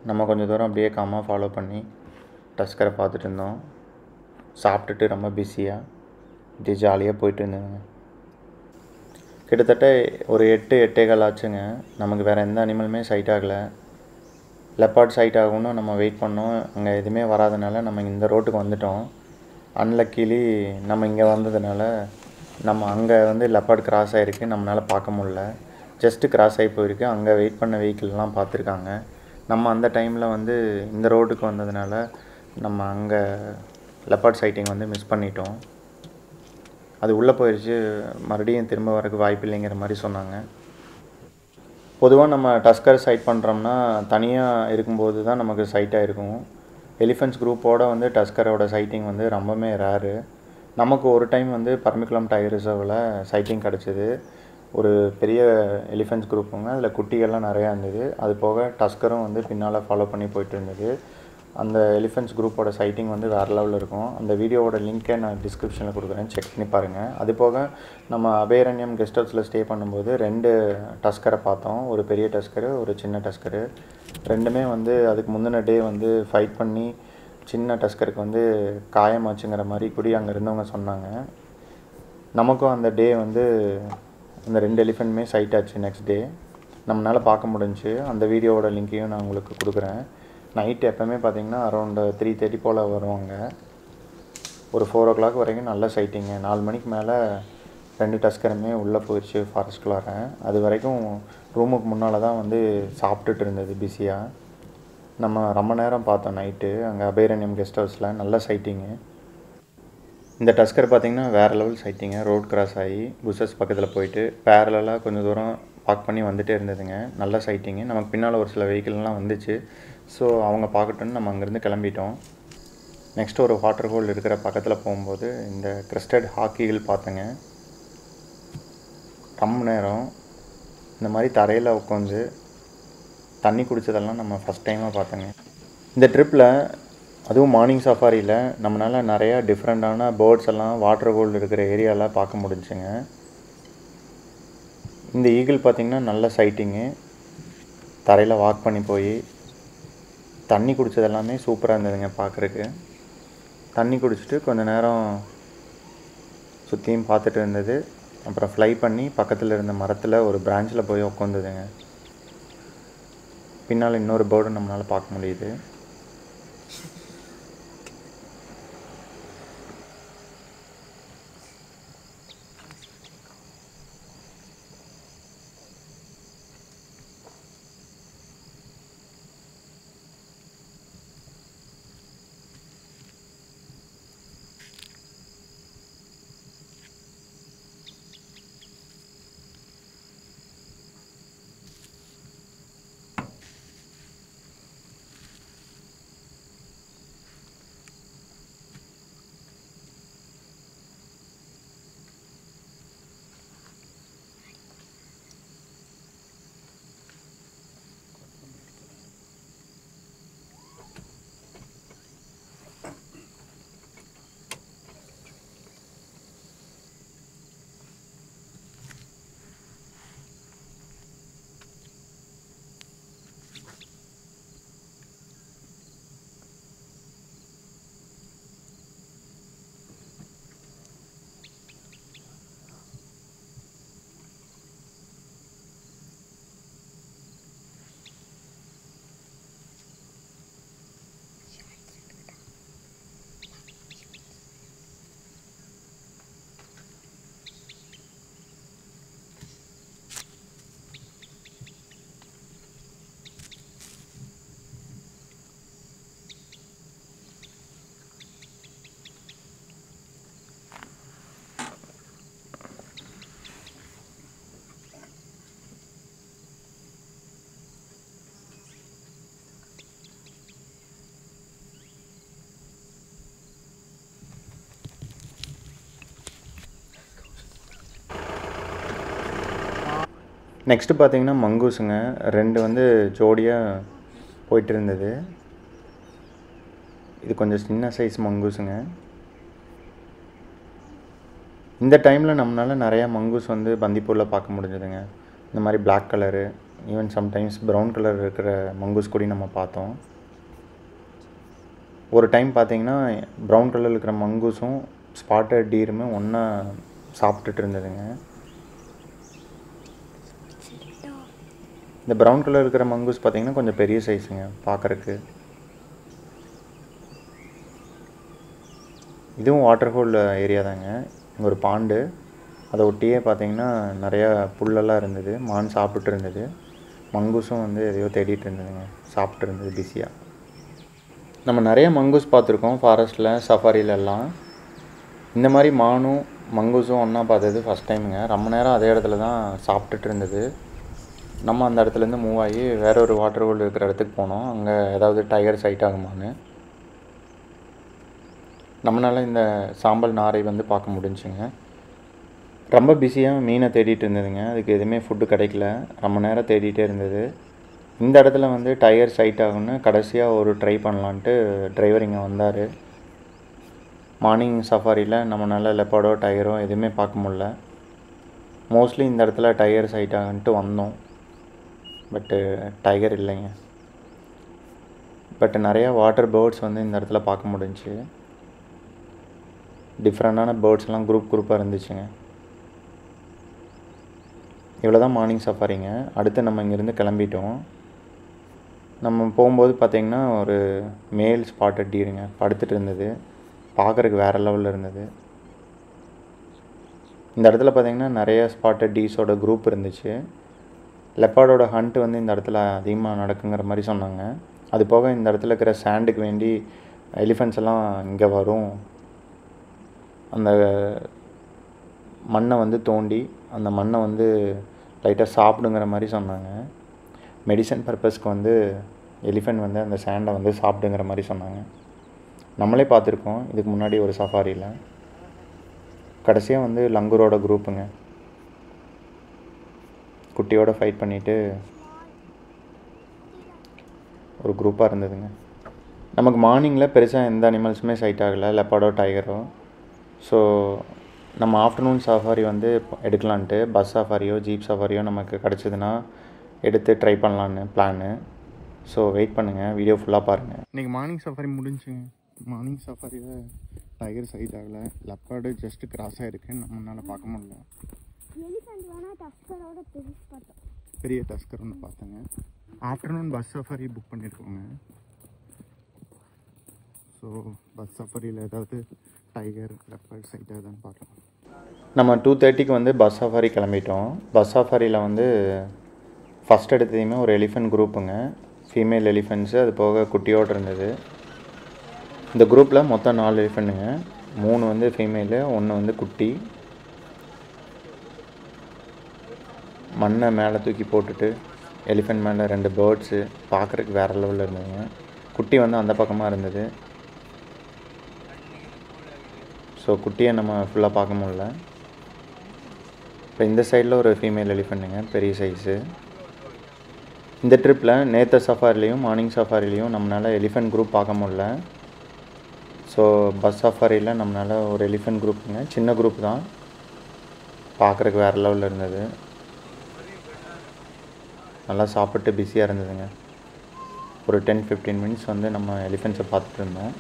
நம்ம கொஞ்சம் தூரம் அப்படியே காமாக ஃபாலோ பண்ணி டஸ்கரை பார்த்துட்டு இருந்தோம். சாப்பிட்டுட்டு ரொம்ப பிஸியாக இப்படி ஜாலியாக போயிட்டு இருந்ததுங்க. கிட்டத்தட்ட ஒரு 8-8:15 ஆச்சுங்க. நமக்கு வேறு எந்த அனிமலுமே சைட் ஆகலை. லெப்பார்ட் சைட் ஆகும்னு நம்ம வெயிட் பண்ணோம். அங்கே எதுவுமே வராதனால நம்ம இந்த ரோட்டுக்கு வந்துட்டோம். அன்லக்கிலி நம்ம இங்கே வந்ததுனால நம்ம அங்கே வந்து லெப்பார்ட் கிராஸ் ஆகிருக்கு, நம்மளால் பார்க்க முடில. ஜஸ்ட்டு கிராஸ் ஆகி போயிருக்கு. அங்கே வெயிட் பண்ண வெஹிக்கிள்லாம் பார்த்துருக்காங்க. நம்ம அந்த டைமில் வந்து இந்த ரோட்டுக்கு வந்ததுனால நம்ம அங்கே லெப்பார்ட் சைட்டிங் வந்து மிஸ் பண்ணிட்டோம். அது உள்ளே போயிடுச்சு, மறுபடியும் திரும்ப வரக்கு வாய்ப்பு இல்லைங்கிற மாதிரி சொன்னாங்க. பொதுவாக நம்ம டஸ்கர் சைட் பண்ணுறோம்னா தனியாக இருக்கும்போது தான் நமக்கு சைட்டாக இருக்கும். எலிஃபெண்ட்ஸ் குரூப்போடு வந்து டஸ்கரோட சைட்டிங் வந்து ரொம்பவே ரேரு. நமக்கு ஒரு டைம் வந்து பர்மிக்குளம் டைகர் ரிசர்வில் சைட்டிங் கிடச்சிது. ஒரு பெரிய எலிஃபெண்ட்ஸ் குரூப்புங்க, அதில் குட்டிகள்லாம் நிறையா இருந்தது. அது போக டஸ்கரும் வந்து பின்னால் ஃபாலோ பண்ணி போயிட்டு இருந்தது. அந்த எலிஃபெண்ட்ஸ் குரூப்போட சைட்டிங் வந்து வேறு லெவலில் இருக்கும். அந்த வீடியோவோட லிங்க்கை நான் டிஸ்கிரிப்ஷனில் கொடுக்குறேன், செக் பண்ணி பாருங்கள். அது போக நம்ம அபேரண்யம் கெஸ்ட் ஹவுஸில் ஸ்டே பண்ணும்போது 2 டஸ்கரை பார்த்தோம். ஒரு பெரிய டஸ்கரு, ஒரு சின்ன டஸ்கரு. ரெண்டுமே வந்து அதுக்கு முந்தின டே வந்து ஃபைட் பண்ணி சின்ன டஸ்கருக்கு வந்து காயமாச்சுங்கிற மாதிரி கூடி அங்கே இருந்தவங்க சொன்னாங்க. நமக்கும் அந்த டே வந்து அந்த 2 எலிஃபெண்ட்டுமே சைட் ஆச்சு. நெக்ஸ்ட் டே நம்மளால் பார்க்க முடிஞ்சுச்சு. அந்த வீடியோவோட லிங்க்கையும் நான் உங்களுக்கு கொடுக்குறேன். நைட்டு எப்போவுமே பார்த்திங்கன்னா அரௌண்ட் 3:30 போல் வருவாங்க. ஒரு 4 o'clock வரைக்கும் நல்ல சைட்டிங்க. 4 மணிக்கு மேலே 2 டஸ்கருமே உள்ளே போயிடுச்சு ஃபாரஸ்ட்குள்ளார. அது வரைக்கும் ரூமுக்கு முன்னால் தான் வந்து சாப்பிட்டுட்டு இருந்தது பிஸியாக. நம்ம ரொம்ப நேரம் பார்த்தோம் நைட்டு அங்கே அபேரண்யம் கெஸ்ட் ஹவுஸில். நல்ல சைட்டிங்கு. இந்த டஸ்கர் பார்த்திங்கன்னா வேறு லெவல் சைட்டிங்க. ரோட் கிராஸ் ஆகி புஷஸ் பக்கத்தில் போயிட்டு பேரலாக கொஞ்சம் தூரம் வாக் பண்ணி வந்துகிட்டே இருந்ததுங்க. நல்ல சைட்டிங்கு. நமக்கு பின்னால் ஒரு சில வெஹிக்கிள்லாம் வந்துச்சு. ஸோ அவங்க பார்க்கட்டுன்னு நம்ம அங்கேருந்து கிளம்பிட்டோம். நெக்ஸ்ட்டு ஒரு வாட்டர் ஹோல் இருக்கிற பக்கத்தில் போகும்போது இந்த கிரெஸ்டட் ஹாக்கிகள் பார்த்தேங்க. ரொம்ப நேரம் இந்த மாதிரி தரையில் உட்காந்து தண்ணி குடித்ததெல்லாம் நம்ம ஃபஸ்ட் டைமாக பார்த்தோங்க. இந்த ட்ரிப்பில் அதுவும் மார்னிங் சஃபாரியில் நம்மளால் நிறையா டிஃப்ரெண்ட்டான பேர்ட்ஸ் எல்லாம் வாட்டர் ஹோல் இருக்கிற ஏரியாவில் பார்க்க முடிஞ்சுங்க. இந்த ஈகிள் பார்த்திங்கன்னா நல்ல சைட்டிங்கு. தரையில் வாக் பண்ணி போய் தண்ணி குடித்தது எல்லாமே சூப்பராக இருந்ததுங்க பார்க்குறக்கு. தண்ணி குடிச்சிட்டு கொஞ்சம் நேரம் சுற்றியும் பார்த்துட்டு இருந்தது. அப்புறம் ஃப்ளை பண்ணி பக்கத்தில் இருந்த மரத்தில் ஒரு பிரான்ச்சில் போய் உட்காந்துதுங்க. பின்னால் இன்னொரு பேர்டும் நம்மளால் பார்க்க முடியுது. நெக்ஸ்ட்டு பார்த்தீங்கன்னா மங்கூஸுங்க 2 வந்து ஜோடியாக போயிட்டு இருந்தது. இது கொஞ்சம் சின்ன சைஸ் மங்கூஸுங்க. இந்த டைமில் நம்மளால் நிறையா மங்கூஸ் வந்து பந்திப்பூரில் பார்க்க முடிஞ்சதுங்க. இந்த மாதிரி black colour, even sometimes brown colour இருக்கிற மங்கூஸ் கூட நம்ம பார்த்தோம். ஒரு டைம் பார்த்தீங்கன்னா ப்ரௌன் கலரில் இருக்கிற மங்கூஸும் ஸ்பாட்டட் டீருமே ஒன்றா சாப்பிட்டுட்டு இருந்ததுங்க. இந்த ப்ரௌன் கலர் இருக்கிற மங்கூஸ் பார்த்தீங்கன்னா கொஞ்சம் பெரிய சைஸுங்க பார்க்குறக்கு. இதுவும் வாட்டர் ஹோல் ஏரியா தாங்க. இங்கே ஒரு பாண்டு, அதை ஒட்டியே பார்த்தீங்கன்னா நிறையா புல்லெல்லாம் இருந்தது. மான் சாப்பிட்டுட்டு இருந்தது. மங்கூஸும் வந்து எதையோ தேடிட்டு இருந்ததுங்க, சாப்பிட்டு இருந்தது பிஸியாக. நம்ம நிறைய மங்கூஸ் பார்த்துருக்கோம் ஃபாரஸ்ட்டில், சஃபாரிலெல்லாம். இந்த மாதிரி மானும் மங்கூஸும் ஒன்றா பார்த்தது ஃபஸ்ட் டைமுங்க. ரொம்ப நேரம் அதே இடத்துல தான் சாப்பிட்டுட்டு இருந்தது. நம்ம அந்த இடத்துலேருந்து மூவ் ஆகி வேற ஒரு வாட்டர் ஹோல் இருக்கிற இடத்துக்கு போனோம். அங்கே ஏதாவது டைகர் சைட் ஆகுமான்னு. நம்மளால் இந்த சாம்பல் நாரை வந்து பார்க்க முடிஞ்சுங்க. ரொம்ப பிஸியாக மீனை தேடிட்டு இருந்ததுங்க. அதுக்கு எதுவுமே ஃபுட்டு கிடைக்கல. ரொம்ப நேரம் தேடிகிட்டே இருந்தது. இந்த இடத்துல வந்து டைகர் சைட் ஆகுன்னு கடைசியாக ஒரு ட்ரை பண்ணலான்ட்டு டிரைவர் இங்கே வந்தார். மார்னிங் சஃபாரியில் நம்மளால் லெப்பர்டோ டைகரோ எதுவுமே பார்க்க முடில. மோஸ்ட்லி இந்த இடத்துல டைகர் சைட் ஆகுன்ட்டு வந்தோம். பட்டு டைகர் இல்லைங்க. பட் நிறையா வாட்டர் பேர்ட்ஸ் வந்து இந்த இடத்துல பார்க்க முடிஞ்சுச்சு. டிஃப்ரெண்ட்டான பேர்ட்ஸ்லாம் குரூப்பாக இருந்துச்சுங்க. இவ்வளோ தான் மார்னிங் சஃபாரிங்க. அடுத்து நம்ம இங்கேருந்து கிளம்பிட்டோம். நம்ம போகும்போது பார்த்திங்கன்னா ஒரு மேல் ஸ்பாட்டட் டீருங்க படுத்துட்டு இருந்தது. பார்க்குறதுக்கு வேறு லெவலில் இருந்தது. இந்த இடத்துல பார்த்திங்கன்னா நிறைய ஸ்பாட்டட் டீஸோட குரூப் இருந்துச்சு. லெப்பர்டோட ஹண்ட்டு வந்து இந்த இடத்துல அதிகமாக நடக்குங்கிற மாதிரி சொன்னாங்க. அது போக இந்த இடத்துல இருக்கிற சாண்டுக்கு வேண்டி எலிஃபெண்ட்ஸ் எல்லாம் இங்கே வரும். அந்த மண்ணை வந்து தோண்டி அந்த மண்ணை வந்து லைட்டாக சாப்பிடுங்கிற மாதிரி சொன்னாங்க. மெடிசன் பர்பஸ்க்கு வந்து எலிஃபெண்ட் வந்து அந்த சாண்டை வந்து சாப்பிடுங்கிற மாதிரி சொன்னாங்க. நம்மளே பார்த்துருக்கோம் இதுக்கு முன்னாடி ஒரு சஃபாரியில். கடைசியாக வந்து லங்கூரோட குரூப்புங்க குட்டியோட ஃபைட் பண்ணிவிட்டு ஒரு குரூப்பாக இருந்ததுங்க. நமக்கு மார்னிங்கில் பெருசாக எந்த அனிமல்ஸுமே சைட் ஆகலை, லெப்பர்டோ டைகரோ. ஸோ நம்ம ஆஃப்டர்நூன் சஃபாரி வந்து எடுக்கலான்ட்டு பஸ் சஃபாரியோ ஜீப் சஃபாரியோ நமக்கு கிடச்சிதுன்னா எடுத்து ட்ரை பண்ணலான்னு பிளானு. ஸோ வெயிட் பண்ணுங்கள், வீடியோ ஃபுல்லாக பாருங்கள். இன்றைக்கி மார்னிங் சஃபாரி முடிஞ்சுங்க. மார்னிங் சஃபாரியில் டைகர் சைட் ஆகலை, லெப்பர்டு ஜஸ்ட்டு கிராஸ் ஆகிருக்கு, நம்மளால் பார்க்க முடியல. பெரிய டஸ்கர் ஒன்று பார்த்தேங்க. ஆஃப்டர்நூன் பஸ் சஃபாரி புக் பண்ணியிருக்கோங்க. ஸோ பஸ் சஃபாரியில் ஏதாவது டைகர் லெப்பர்ட் சைட் ஆகுதான்னு பார்க்கலாம். நம்ம 2:30க்கு வந்து பஸ் சஃபாரி கிளம்பிட்டோம். பஸ் சஃபாரியில் வந்து ஃபஸ்ட் எடுத்ததையுமே ஒரு எலிஃபெண்ட் குரூப்புங்க, ஃபீமேல் எலிஃபெண்ட்ஸு, அது போக குட்டியோடு இருந்தது. இந்த குரூப்பில் மொத்தம் 4 எலிஃபெண்ட்டுங்க. 3 வந்து ஃபீமேலு, 1 வந்து குட்டி. மண்ணை மேலே தூக்கி போட்டுட்டு எலிஃபெண்ட் மேலே 2 பேர்ட்ஸு பார்க்குறதுக்கு வேறு லெவலில் இருந்ததுங்க. குட்டி வந்து அந்த பக்கமாக இருந்தது. ஸோ குட்டியை நம்ம ஃபுல்லாக பார்க்க முடியல. இப்போ இந்த சைடில் ஒரு ஃபீமேல் எலிஃபெண்ட்டுங்க, பெரிய சைஸு. இந்த ட்ரிப்பில் நேற்று சஃபாரிலையும் மார்னிங் சஃபாரிலையும் நம்மளால் எலிஃபெண்ட் குரூப் பார்க்க முடியல. ஸோ பஸ் சஃபாரியில் நம்மளால் ஒரு எலிஃபெண்ட் குரூப்புங்க, சின்ன குரூப் தான், பார்க்குறதுக்கு வேறு லெவலில் இருந்தது. நல்லா சாப்பிட்டு பிஸியாக இருந்ததுங்க. ஒரு 10-15 மினிட்ஸ் வந்து நம்ம எலிஃபெண்ட்ஸை பார்த்துட்டு இருந்தோம்.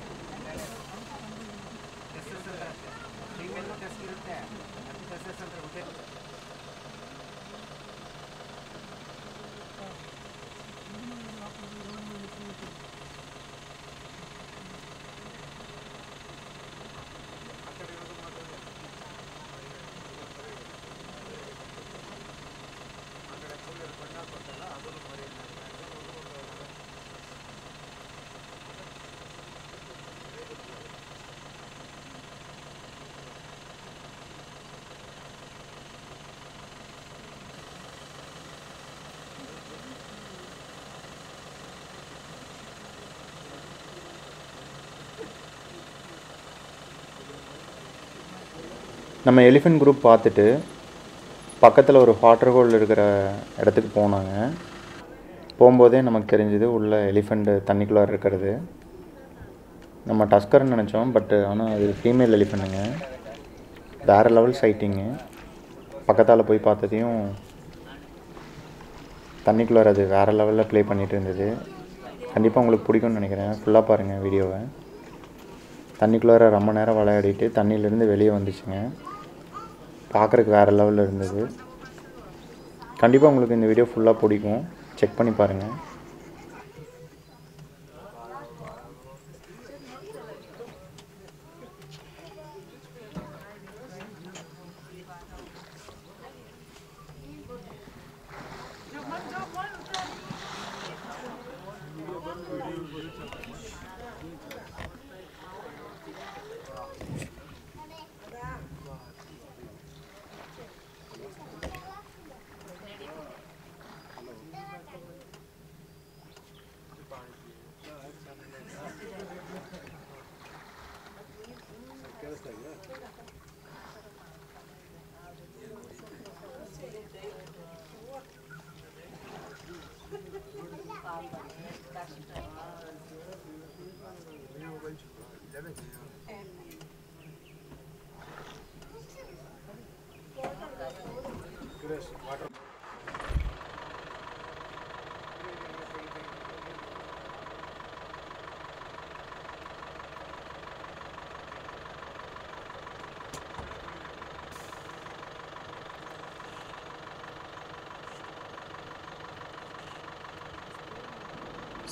நம்ம எலிஃபெண்ட் குரூப் பார்த்துட்டு பக்கத்தில் ஒரு வாட்டர் ஹோல் இருக்கிற இடத்துக்கு போனாங்க. போகும்போதே நமக்கு தெரிஞ்சுது உள்ள எலிஃபெண்ட் தண்ணிக்குள்ளார இருக்கிறது. நம்ம டஸ்கர்னு நினச்சோம், பட் ஆனால் அது ஃபீமேல் எலிஃபெண்ட்டுங்க. வேறு லெவல் சைட்டிங்கு. பக்கத்தால் போய் பார்த்ததையும் தண்ணிக்குள்ளார அது வேறு லெவலில் ப்ளே பண்ணிகிட்டு இருந்தது. கண்டிப்பாக உங்களுக்கு பிடிக்கும்னு நினைக்கிறேன். ஃபுல்லாக பாருங்கள் வீடியோவை. தண்ணிக்குள்ளார ரொம்ப நேரம் விளையாடிட்டு தண்ணியிலேருந்து வெளியே வந்துச்சுங்க. பார்க்குறதுக்கு வேறு லெவலில் இருந்தது. கண்டிப்பாக உங்களுக்கு இந்த வீடியோ ஃபுல்லாக பிடிக்கும். செக் பண்ணி பாருங்கள்.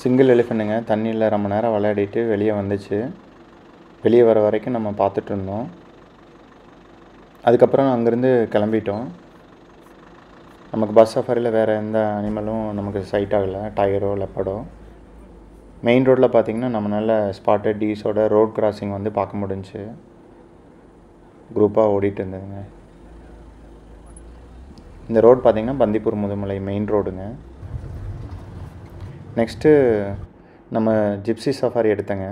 சிங்கிள் எலிஃபெண்ட்டுங்க. தண்ணியில் ரொம்ப நேரம் விளையாடிட்டு வெளியே வந்துச்சு. வெளியே வர வரைக்கும் நம்ம பார்த்துட்டு இருந்தோம். அதுக்கப்புறம் அங்கேருந்து கிளம்பிட்டோம். நமக்கு பஸ் சஃபாரியில் வேறு எந்த அனிமலும் நமக்கு சைட் ஆகலை, டைகரோ லெப்பர்டோ. மெயின் ரோட்டில் பார்த்திங்கன்னா நம்மளால் ஸ்பாட்டட் டீஸோட ரோட் கிராசிங் வந்து பார்க்க முடிஞ்சுச்சு. குரூப்பாக ஓடிட்டு இருந்ததுங்க. இந்த ரோடு பார்த்திங்கன்னா பந்திப்பூர் முதுமலை மெயின் ரோடுங்க. நெக்ஸ்ட்டு நம்ம ஜிப்சி சஃபாரி எடுத்தங்க.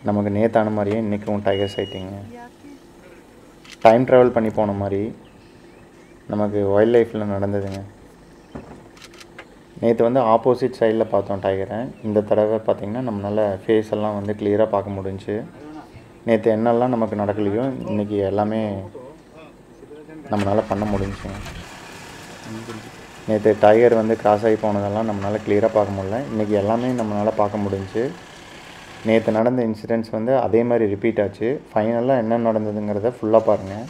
நமக்கு நேத்தான மாதிரியே இன்றைக்கும் டைகர் சைட்டிங்க. டைம் ட்ராவல் பண்ணி போன மாதிரி நமக்கு வைல்ட் லைஃப்பில் நடந்ததுங்க. நேற்று வந்து ஆப்போசிட் சைடில் பார்த்தோம் டைகரை. இந்த தடவை பார்த்திங்கன்னா நம்மளால் ஃபேஸ் எல்லாம் வந்து கிளியராக பார்க்க முடிஞ்சுச்சு. நேற்று என்னெல்லாம் நமக்கு நடக்கலையோ இன்றைக்கி எல்லாமே நம்மளால் பண்ண முடிஞ்சுங்க. நேற்று டைகர் வந்து கிராஸ் ஆகி போனதெல்லாம் நம்மளால் கிளியராக பார்க்க முடியல. இன்றைக்கி எல்லாமே நம்மளால் பார்க்க முடிஞ்சு. நேற்று நடந்த இன்சிடென்ட்ஸ் வந்து அதே மாதிரி ரிப்பீட் ஆச்சு. ஃபைனலாக என்ன நடந்ததுங்கிறத ஃபுல்லாக பாருங்கள்.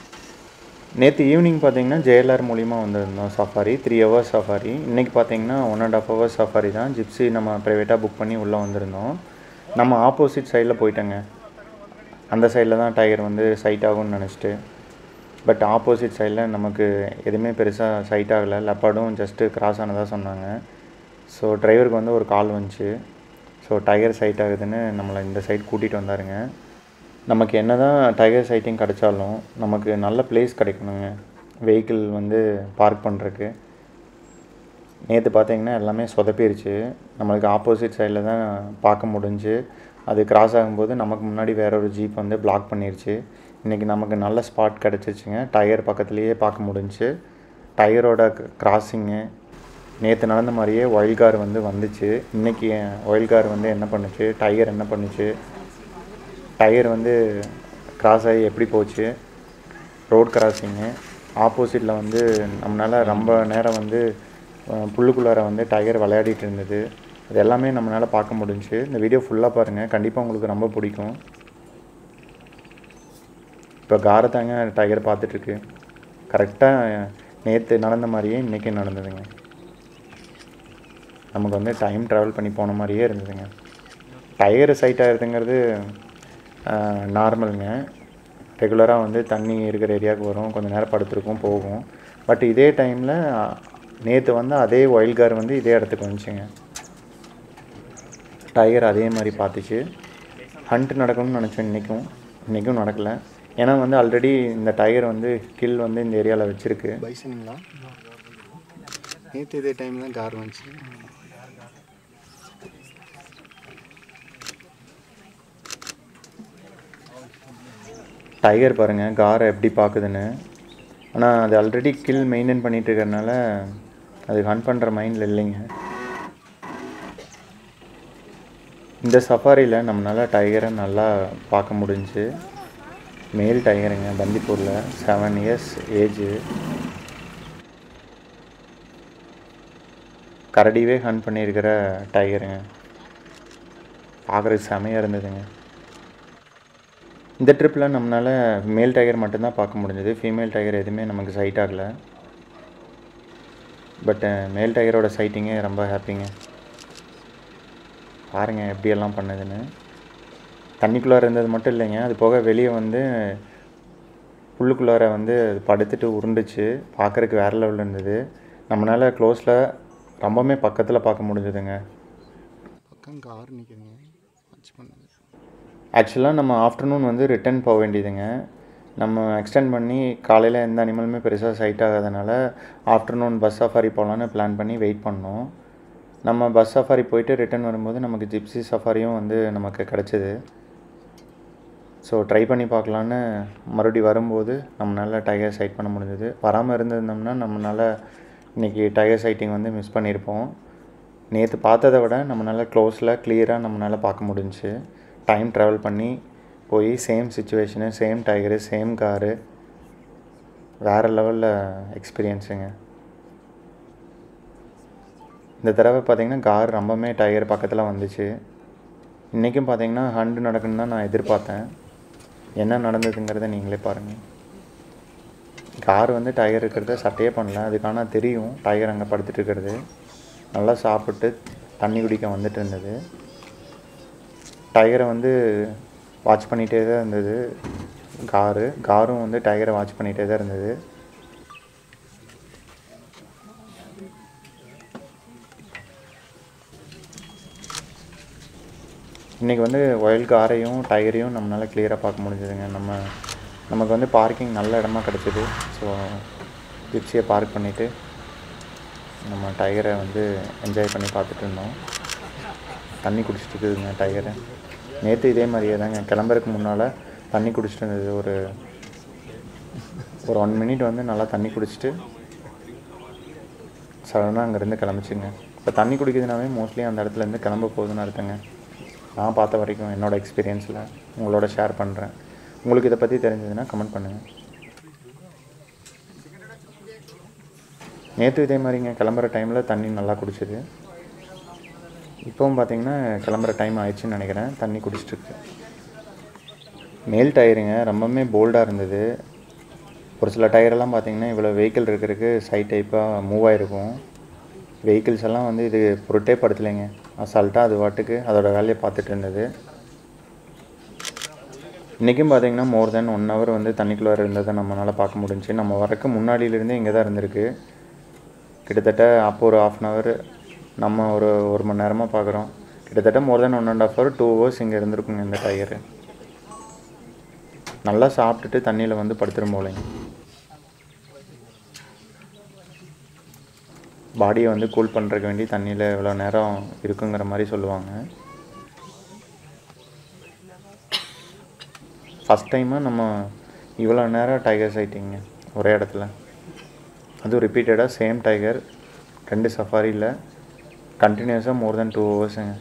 நேற்று ஈவினிங் பார்த்திங்கன்னா JLR மூலிமா வந்திருந்தோம் சஃபாரி, 3 hours சஃபாரி. இன்றைக்கி பார்த்திங்கன்னா 1.5 hours சஃபாரி தான். ஜிப்சி நம்ம ப்ரைவேட்டாக புக் பண்ணி உள்ளே வந்திருந்தோம். நம்ம ஆப்போசிட் சைடில் போயிட்டோங்க. அந்த சைடில் தான் டைகர் வந்து சைட் ஆகும்னு நினச்சிட்டு. பட் ஆப்போசிட் சைடில் நமக்கு எதுவுமே பெருசாக சைட் ஆகலை. லெப்பர்டும் ஜஸ்ட்டு கிராஸ் ஆனதாக சொன்னாங்க. ஸோ டிரைவருக்கு வந்து ஒரு கால் வந்துச்சு. ஸோ டைகர் சைட் ஆகுதுன்னு நம்மளை இந்த சைட் கூட்டிகிட்டு வந்தாருங்க. நமக்கு என்ன தான் டைகர் சைட்டிங் கிடைச்சாலும் நமக்கு நல்ல பிளேஸ் கிடைக்கணுங்க வெஹிக்கிள் வந்து பார்க் பண்ணுறதுக்கு. நேற்று பார்த்திங்கன்னா எல்லாமே சொதப்பிருச்சு. நம்மளுக்கு ஆப்போசிட் சைடில் தான் பார்க்க முடிஞ்சு. அது கிராஸ் ஆகும்போது நமக்கு முன்னாடி வேற ஒரு ஜீப் வந்து பிளாக் பண்ணிருச்சு. இன்றைக்கி நமக்கு நல்ல ஸ்பாட் கிடச்சிச்சுங்க. டைகர் பக்கத்துலேயே பார்க்க முடிஞ்சு. டைகரோட கிராஸிங்கு நேற்று நடந்த மாதிரியே ஒயில்ட் கார் வந்து வந்துச்சு. இன்றைக்கி ஒயில்ட் கார் வந்து என்ன பண்ணுச்சு, டைகர் என்ன பண்ணுச்சு, டைகர் வந்து கிராஸ் ஆகி எப்படி போச்சு, ரோட் கிராஸிங்கு ஆப்போசிட்டில் வந்து நம்மளால் ரொம்ப நேரம் வந்து புல்லுக்குள்ளார வந்து டைகர் விளையாடிட்டு இருந்தது. அது எல்லாமே நம்மளால் பார்க்க முடிஞ்சு. இந்த வீடியோ ஃபுல்லாக பாருங்கள். கண்டிப்பாக உங்களுக்கு ரொம்ப பிடிக்கும். இப்போ காரத்தாங்க டைகர் பார்த்துட்ருக்கு. கரெக்டாக நேற்று நடந்த மாதிரியே இன்றைக்கி நடந்ததுங்க. நமக்கு வந்து டைம் ட்ராவல் பண்ணி போன மாதிரியே இருந்ததுங்க. டைகர் சைட் ஆகிருதுங்கிறது நார்மலுங்க. ரெகுலராக வந்து தண்ணி இருக்கிற ஏரியாவுக்கு வரும், கொஞ்சம் நேரம் படுத்துருக்கும், போகும். பட் இதே டைமில் நேற்று வந்து அதே ஒயில்ட் கார் வந்து இதே இடத்துக்கு வந்துச்சுங்க. டைகர் அதே மாதிரி பார்த்துச்சு. ஹண்ட் நடக்கணும்னு நினச்சோம். இன்றைக்கும் நடக்கலை. ஏன்னா வந்து ஆல்ரெடி இந்த டைகர் வந்து கில் வந்து இந்த ஏரியாவில் வச்சுருக்கு. பைசனுங்களா? நேற்று இதே டைம் தான் கார் வந்துச்சு. டைகர் பாருங்கள் காரை எப்படி பார்க்குதுன்னு. ஆனால் அது ஆல்ரெடி கில் மெயின்டைன் பண்ணிகிட்டு இருக்கிறதுனால அது ஹண்ட் பண்ணுற மைண்டில் இல்லைங்க. இந்த சஃபாரியில் நம்மளால் டைகரை நல்லா பார்க்க முடிஞ்சு. மேல் டைகருங்க, பந்திப்பூரில் 7 இயர்ஸ் ஏஜு. கரடிவே ஹண்ட் பண்ணியிருக்கிற டைகருங்க. பார்க்குறதுக்கு செமையாக இருந்ததுங்க. இந்த ட்ரிப்பில் நம்மளால் மேல் டைகர் மட்டும்தான் பார்க்க முடிஞ்சது. ஃபீமேல் டைகர் எதுவுமே நமக்கு சைட் ஆகலை. பட் மேல் டைகரோட சைட்டிங்கே ரொம்ப ஹாப்பிங்க. பாருங்கள் எப்படியெல்லாம் பண்ணுதுன்னு. தண்ணிக்குள்ளார இருந்தது மட்டும் இல்லைங்க, அது போக வெளியே வந்து புல்லுக்குள்ளார வந்து அது படுத்துட்டு உருண்டுச்சு. பார்க்குறதுக்கு வேறு லெவலில் இருந்தது. நம்மளால் க்ளோஸில் ரொம்பவுமே பக்கத்தில் பார்க்க முடிஞ்சதுங்க. பக்கம் கார் நிற்குதுங்க, வாட்ச் பண்ணுது. ஆக்சுவலாக நம்ம ஆஃப்டர்நூன் வந்து ரிட்டர்ன் போக வேண்டியதுங்க. நம்ம எக்ஸ்டெண்ட் பண்ணி காலையில் எந்த அனிமலுமே பெருசாக சைட் ஆகாதனால ஆஃப்டர்நூன் பஸ் சஃபாரி போகலான்னு பிளான் பண்ணி வெயிட் பண்ணோம். நம்ம பஸ் சஃபாரி போயிட்டு ரிட்டர்ன் வரும்போது நமக்கு ஜிப்சி சஃபாரியும் வந்து நமக்கு கிடச்சிது. ஸோ ட்ரை பண்ணி பார்க்கலான்னு மறுபடி வரும்போது நம்மளால் டைகர் சைட் பண்ண முடிஞ்சது. வராமல் இருந்திருந்தோம்னா நம்மளால் இன்றைக்கி டைகர் சைட்டிங் வந்து மிஸ் பண்ணியிருப்போம். நேற்று பார்த்ததை விட நம்மளால் க்ளோஸில் கிளியராக நம்மளால் பார்க்க முடிஞ்சிச்சு. டைம் ட்ராவல் பண்ணி போய் same situation, same tiger, same car, வேறு லெவலில் எக்ஸ்பீரியன்ஸுங்க. இந்த தடவை பார்த்திங்கன்னா கார் ரொம்பவுமே டைகர் பக்கத்தில் வந்துச்சு. இன்றைக்கும் பார்த்திங்கன்னா ஹண்ட் நடக்குன்னு தான் நான் எதிர்பார்த்தேன். என்ன நடந்ததுங்கிறத நீங்களே பாருங்கள். கார் வந்து டைகர் இருக்கிறத சட்டையே பண்ணல. அதுக்கான தெரியும் டைகர் அங்கே படுத்துட்டு இருக்கிறது. நல்லா சாப்பிட்டு தண்ணி குடிக்க வந்துட்டு இருந்தது. டைகரை வந்து வாட்ச் பண்ணிகிட்டே தான் இருந்தது காரும் வந்து டைகரை வாட்ச் பண்ணிகிட்டே தான் இருந்தது. இன்றைக்கி வந்து ஒயில்ட் காரையும் டைகரையும் நம்மளால் கிளியராக பார்க்க முடிஞ்சதுங்க. நமக்கு வந்து பார்க்கிங் நல்ல இடமா கிடச்சிது. ஸோ ஜிப்சியை பார்க் பண்ணிவிட்டு நம்ம டைகரை வந்து என்ஜாய் பண்ணி பார்த்துட்டு இருந்தோம். தண்ணி குடிச்சிட்டு இருக்குதுங்க டைகரை. நேற்று இதே மாதிரியே தாங்க கிளம்புறதுக்கு முன்னால் தண்ணி குடிச்சிட்டு இருந்தது. ஒரு 1 மினிட் வந்து நல்லா தண்ணி குடிச்சிட்டு சடனாக அங்கேருந்து கிளம்பிச்சுங்க. இப்போ தண்ணி குடிக்கிறதுனாவே மோஸ்ட்லி அந்த இடத்துலேருந்து கிளம்ப போகுதுன்னு அர்த்தங்க. நான் பார்த்த வரைக்கும் என்னோடய எக்ஸ்பீரியன்ஸில் உங்களோட ஷேர் பண்ணுறேன். உங்களுக்கு இதை பற்றி தெரிஞ்சதுன்னா கமெண்ட் பண்ணுங்கள். நேற்று இதே மாதிரிங்க கிளம்புற டைமில் தண்ணி நல்லா குடிச்சிது. இப்போவும் பார்த்திங்கன்னா கிளம்புற டைம் ஆயிடுச்சுன்னு நினைக்கிறேன். தண்ணி குடிச்சிட்ருக்கு. மேல் டயருங்க ரொம்பவுமே போல்டாக இருந்தது. ஒரு சில டயரெல்லாம் பார்த்திங்கன்னா இவ்வளோ வெஹிக்கிள் இருக்கிறதுக்கு சைட் டைப்பாக மூவ் ஆகிருக்கும். வெஹிக்கிள்ஸ் எல்லாம் வந்து இது பொருட்டே படுத்தலைங்க. அசால்ட்டாக அது வாட்டுக்கு அதோட வேலையை பார்த்துட்டு இருந்தது. இன்றைக்கும் பார்த்திங்கன்னா மோர் தென் 1 ஹவர் வந்து தண்ணிக்குள்ளார இருந்ததை நம்மளால் பார்க்க முடிஞ்சிச்சு. நம்ம வரக்கு முன்னாடியிலேருந்தே இங்கே தான் இருந்திருக்கு. கிட்டத்தட்ட அப்போ ஒரு 1/2 ஹவர், நம்ம ஒரு மணி நேரமாக பார்க்குறோம். கிட்டத்தட்ட மோர் தென் 1.5 ஹவர் 2 ஹவர்ஸ் இங்கே இருந்திருக்குங்க இந்த டைகரு. நல்லா சாப்பிட்டுட்டு தண்ணியில் வந்து படுத்துரும் போலைங்க. பாடியை வந்து கூல் பண்ணுறதுக்கு வேண்டி தண்ணியில் இவ்வளோ நேரம் இருக்குங்கிற மாதிரி சொல்லுவாங்க. ஃபஸ்ட் டைமாக நம்ம இவ்வளோ நேரம் டைகர் சைட்டிங்க ஒரே இடத்துல. அதுவும் ரிப்பீட்டடாக சேம் டைகர் 2 சஃபாரியில் கண்டினியூஸாக மோர் தென் 2 ஹவர்ஸுங்க.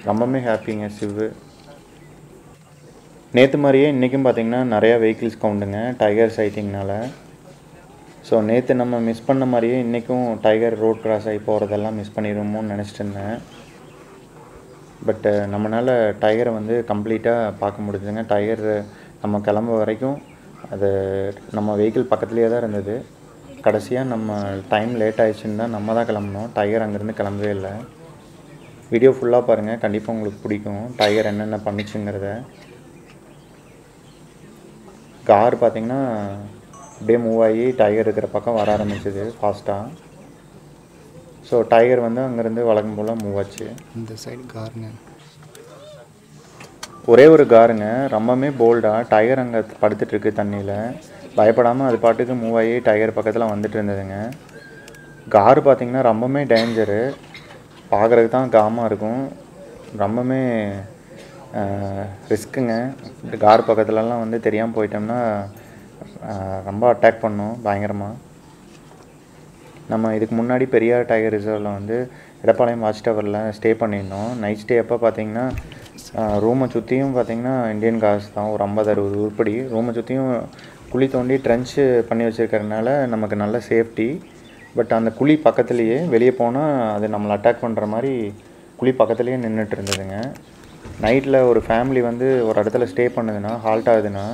ரொம்பவுமே ஹாப்பிங்க சிவு. நேற்று மாதிரியே இன்றைக்கும் பார்த்திங்கன்னா நிறையா வெஹிக்கிள்ஸ் கவுண்டுங்க டைகர் சைட்டிங்னால். ஸோ நேற்று நம்ம மிஸ் பண்ண மாதிரியே இன்றைக்கும் டைகர் ரோட் கிராஸ் ஆகி போகிறதெல்லாம் மிஸ் பண்ணிடுவோமோன்னு நினச்சிட்டு இருந்தேன். பட்டு நம்மளால் டைகரை வந்து கம்ப்ளீட்டாக பார்க்க முடிஞ்சுங்க. டைகர் நம்ம கிளம்ப வரைக்கும் அது நம்ம வெஹிக்கிள் பக்கத்துலேயே தான் இருந்தது. கடைசியாக நம்ம டைம் லேட் ஆகிடுச்சுன்னு தான் நம்ம தான் கிளம்புனோம். டைகர் அங்கேருந்து கிளம்பவே இல்லை. வீடியோ ஃபுல்லாக பாருங்கள், கண்டிப்பாக உங்களுக்கு பிடிக்கும் டைகர் என்னென்ன பண்ணிச்சுங்கிறத. கார் பார்த்திங்கன்னா அப்படியே மூவ் ஆகி டைகர் இருக்கிற பக்கம் வர ஆரம்பிச்சிது ஃபாஸ்ட்டாக. ஸோ டைகர் வந்து அங்கேருந்து வழக்கம் போல் மூவ் ஆச்சு. இந்த சைடு காருங்க, ஒரே ஒரு காருங்க ரொம்பவுமே போல்டாக டைகர் அங்கே படுத்துட்ருக்கு தண்ணியில். பயப்படாமல் அது பாட்டுக்கு மூவ் ஆகி டைகர் பக்கத்தில் வந்துட்டு இருந்ததுங்க. கார் பார்த்திங்கன்னா ரொம்பவுமே டேஞ்சரு. பார்க்குறதுக்கு தான் காமாக இருக்கும், ரொம்பவுமே ரிஸ்க்குங்க. கார் பக்கத்துலலாம் வந்து தெரியாமல் போயிட்டோம்னா ரொம்ப அட்டாக் பண்ணோம் பயங்கரமாக. நம்ம இதுக்கு முன்னாடி பெரியார் டைகர் ரிசர்வில் வந்து எடப்பாளையம் வாட்ச் டவரில் ஸ்டே பண்ணியிருந்தோம். நைட் ஸ்டே அப்போ பார்த்திங்கன்னா ரூமை சுற்றியும் பார்த்திங்கன்னா இந்தியன் கார்ஸ் தான் ஒரு 50-60 உருப்படி. ரூமை சுற்றியும் குழி தோண்டி ட்ரென்ச்சு பண்ணி வச்சுருக்கறதுனால நமக்கு நல்ல சேஃப்டி. பட் அந்த குழி பக்கத்துலேயே வெளியே போனால் அது நம்மளை அட்டாக் பண்ணுற மாதிரி குழி பக்கத்துலேயே நின்றுட்டு இருந்ததுங்க. நைட்டில் ஒரு ஃபேமிலி வந்து ஒரு இடத்துல ஸ்டே பண்ணுதுன்னா, ஹால்ட் ஆகுதுன்னா,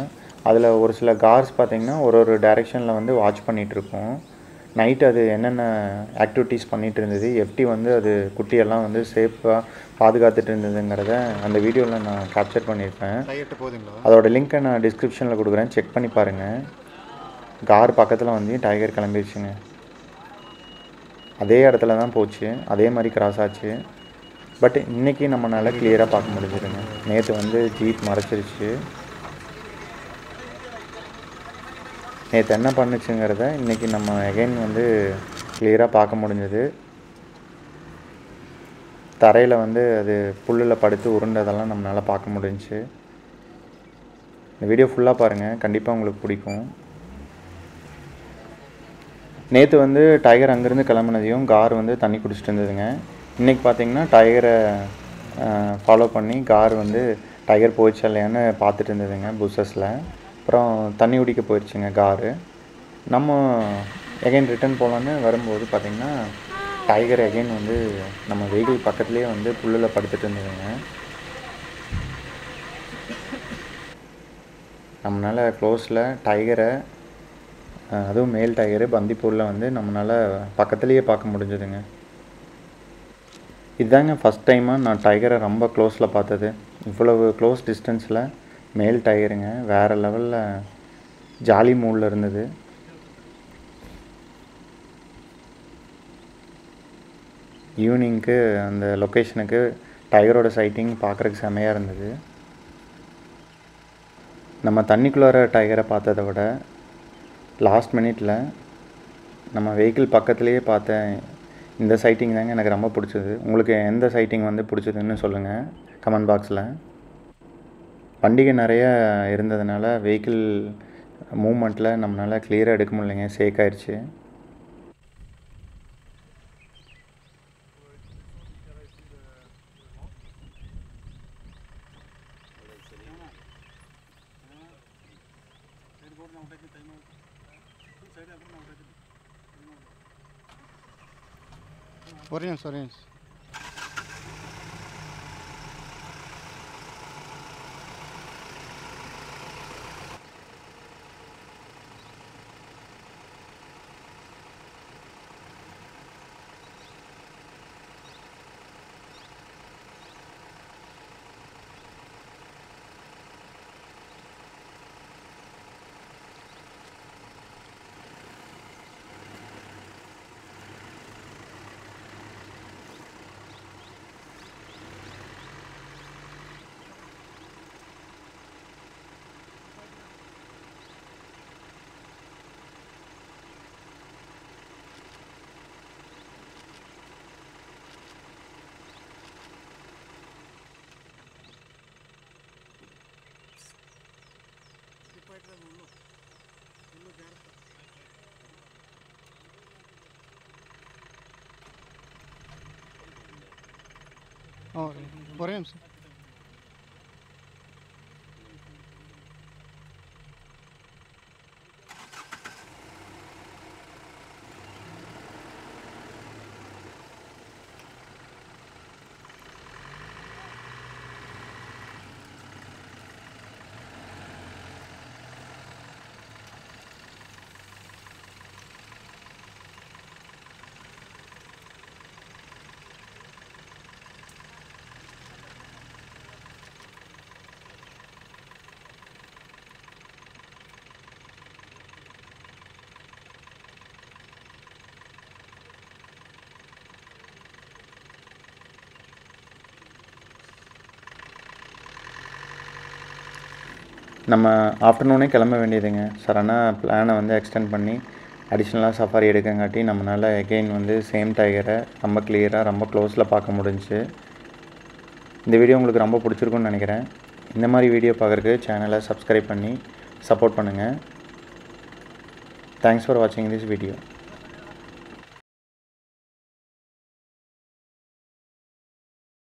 அதில் ஒரு சில கார்ஸ் பார்த்திங்கன்னா ஒரு டைரெக்ஷனில் வந்து வாட்ச் பண்ணிகிட்ருக்கோம். நைட்டு அது என்னென்ன ஆக்டிவிட்டீஸ் பண்ணிகிட்டு இருந்தது, எப்படி வந்து அது குட்டியெல்லாம் வந்து சேஃபாக பாதுகாத்துட்டு இருந்ததுங்கிறத அந்த வீடியோவில் நான் கேப்சர் பண்ணியிருப்பேன். அதோட லிங்க்கை நான் டிஸ்கிரிப்ஷனில் கொடுக்குறேன், செக் பண்ணி பாருங்கள். கார் பக்கத்தில் வந்து டைகர் கிளம்பிடுச்சுங்க. அதே இடத்துல தான் போச்சு, அதே மாதிரி கிராஸ் ஆச்சு. பட் இன்றைக்கி நம்மளால் கிளியராக பார்க்க முடிஞ்சுதுங்க. நேற்று வந்து ஜீப் மறைச்சிருச்சு. நேற்று என்ன பண்ணுச்சுங்கிறத இன்றைக்கி நம்ம எகைன் வந்து கிளியராக பார்க்க முடிஞ்சது. தரையில் வந்து அது புல்லில் படுத்து உருண்டதெல்லாம் நம்மளால் பார்க்க முடிஞ்சிச்சு. இந்த வீடியோ ஃபுல்லாக பாருங்கள், கண்டிப்பாக உங்களுக்கு பிடிக்கும். நேற்று வந்து டைகர் அங்கேருந்து கிளம்புனதையும் கார் வந்து தண்ணி குடிச்சிட்டு இருந்ததுங்க. இன்றைக்கி பார்த்திங்கன்னா டைகரை ஃபாலோ பண்ணி கார் வந்து டைகர் போயிடுச்சா இல்லையான்னு பார்த்துட்டு இருந்ததுங்க புஷஸில். அப்புறம் தண்ணி குடிக்க போயிடுச்சுங்க காரு. நம்ம எகைன் ரிட்டன் போகலான்னு வரும்போது பார்த்திங்கன்னா டைகர் எகைன் வந்து நம்ம வெஹிக்கிள் பக்கத்துலேயே வந்து புல்லில் படுத்துட்டு இருந்ததுங்க. நம்மளால் க்ளோஸில் டைகரை, அதுவும் மேல் டைகரு பந்திப்பூரில் வந்து நம்மளால் பக்கத்துலேயே பார்க்க முடிஞ்சதுங்க. இதுதாங்க ஃபஸ்ட் டைமாக நான் டைகரை ரொம்ப க்ளோஸில் பார்த்தது. இவ்வளவு க்ளோஸ் டிஸ்டன்ஸில் மேல் டைகருங்க, வேறு லெவலில் ஜாலி மூடில் இருந்தது. ஈவினிங்க்கு அந்த லொக்கேஷனுக்கு டைகரோட சைட்டிங் பார்க்குறதுக்கு செமையாக இருந்தது. நம்ம தண்ணிக்குள்ளார டைகரை பார்த்ததை விட லாஸ்ட் மினிட்டில் நம்ம வெஹிக்கிள் பக்கத்துலேயே பார்த்த இந்த சைட்டிங் தாங்க எனக்கு ரொம்ப பிடிச்சது. உங்களுக்கு எந்த சைட்டிங் வந்து பிடிச்சதுன்னு சொல்லுங்கள் கமெண்ட் பாக்ஸில். பண்டிகை நிறைய இருந்ததுனால வெஹிக்கிள் மூமெண்ட்டில் நம்மளால் கிளியராக எடுக்க முடியலைங்க, ஷேக் ஆயிடுச்சு. ஒரே நிமிஷம். நம்ம ஆஃப்டர்நூனே கிளம்ப வேண்டியதுங்க. சடனாக பிளானை வந்து எக்ஸ்டெண்ட் பண்ணி அடிஷ்னலாக சஃபாரி எடுக்கங்காட்டி நம்மளால் எகெயின் வந்து சேம் டைகரை ரொம்ப கிளியராக ரொம்ப க்ளோஸில் பார்க்க முடிஞ்சுச்சு. இந்த வீடியோ உங்களுக்கு ரொம்ப பிடிச்சிருக்குன்னு நினைக்கிறேன். இந்த மாதிரி வீடியோ பார்க்குறதுக்கு சேனலை சப்ஸ்கிரைப் பண்ணி சப்போர்ட் பண்ணுங்கள். தேங்க்ஸ் ஃபார் வாட்சிங் திஸ் வீடியோ.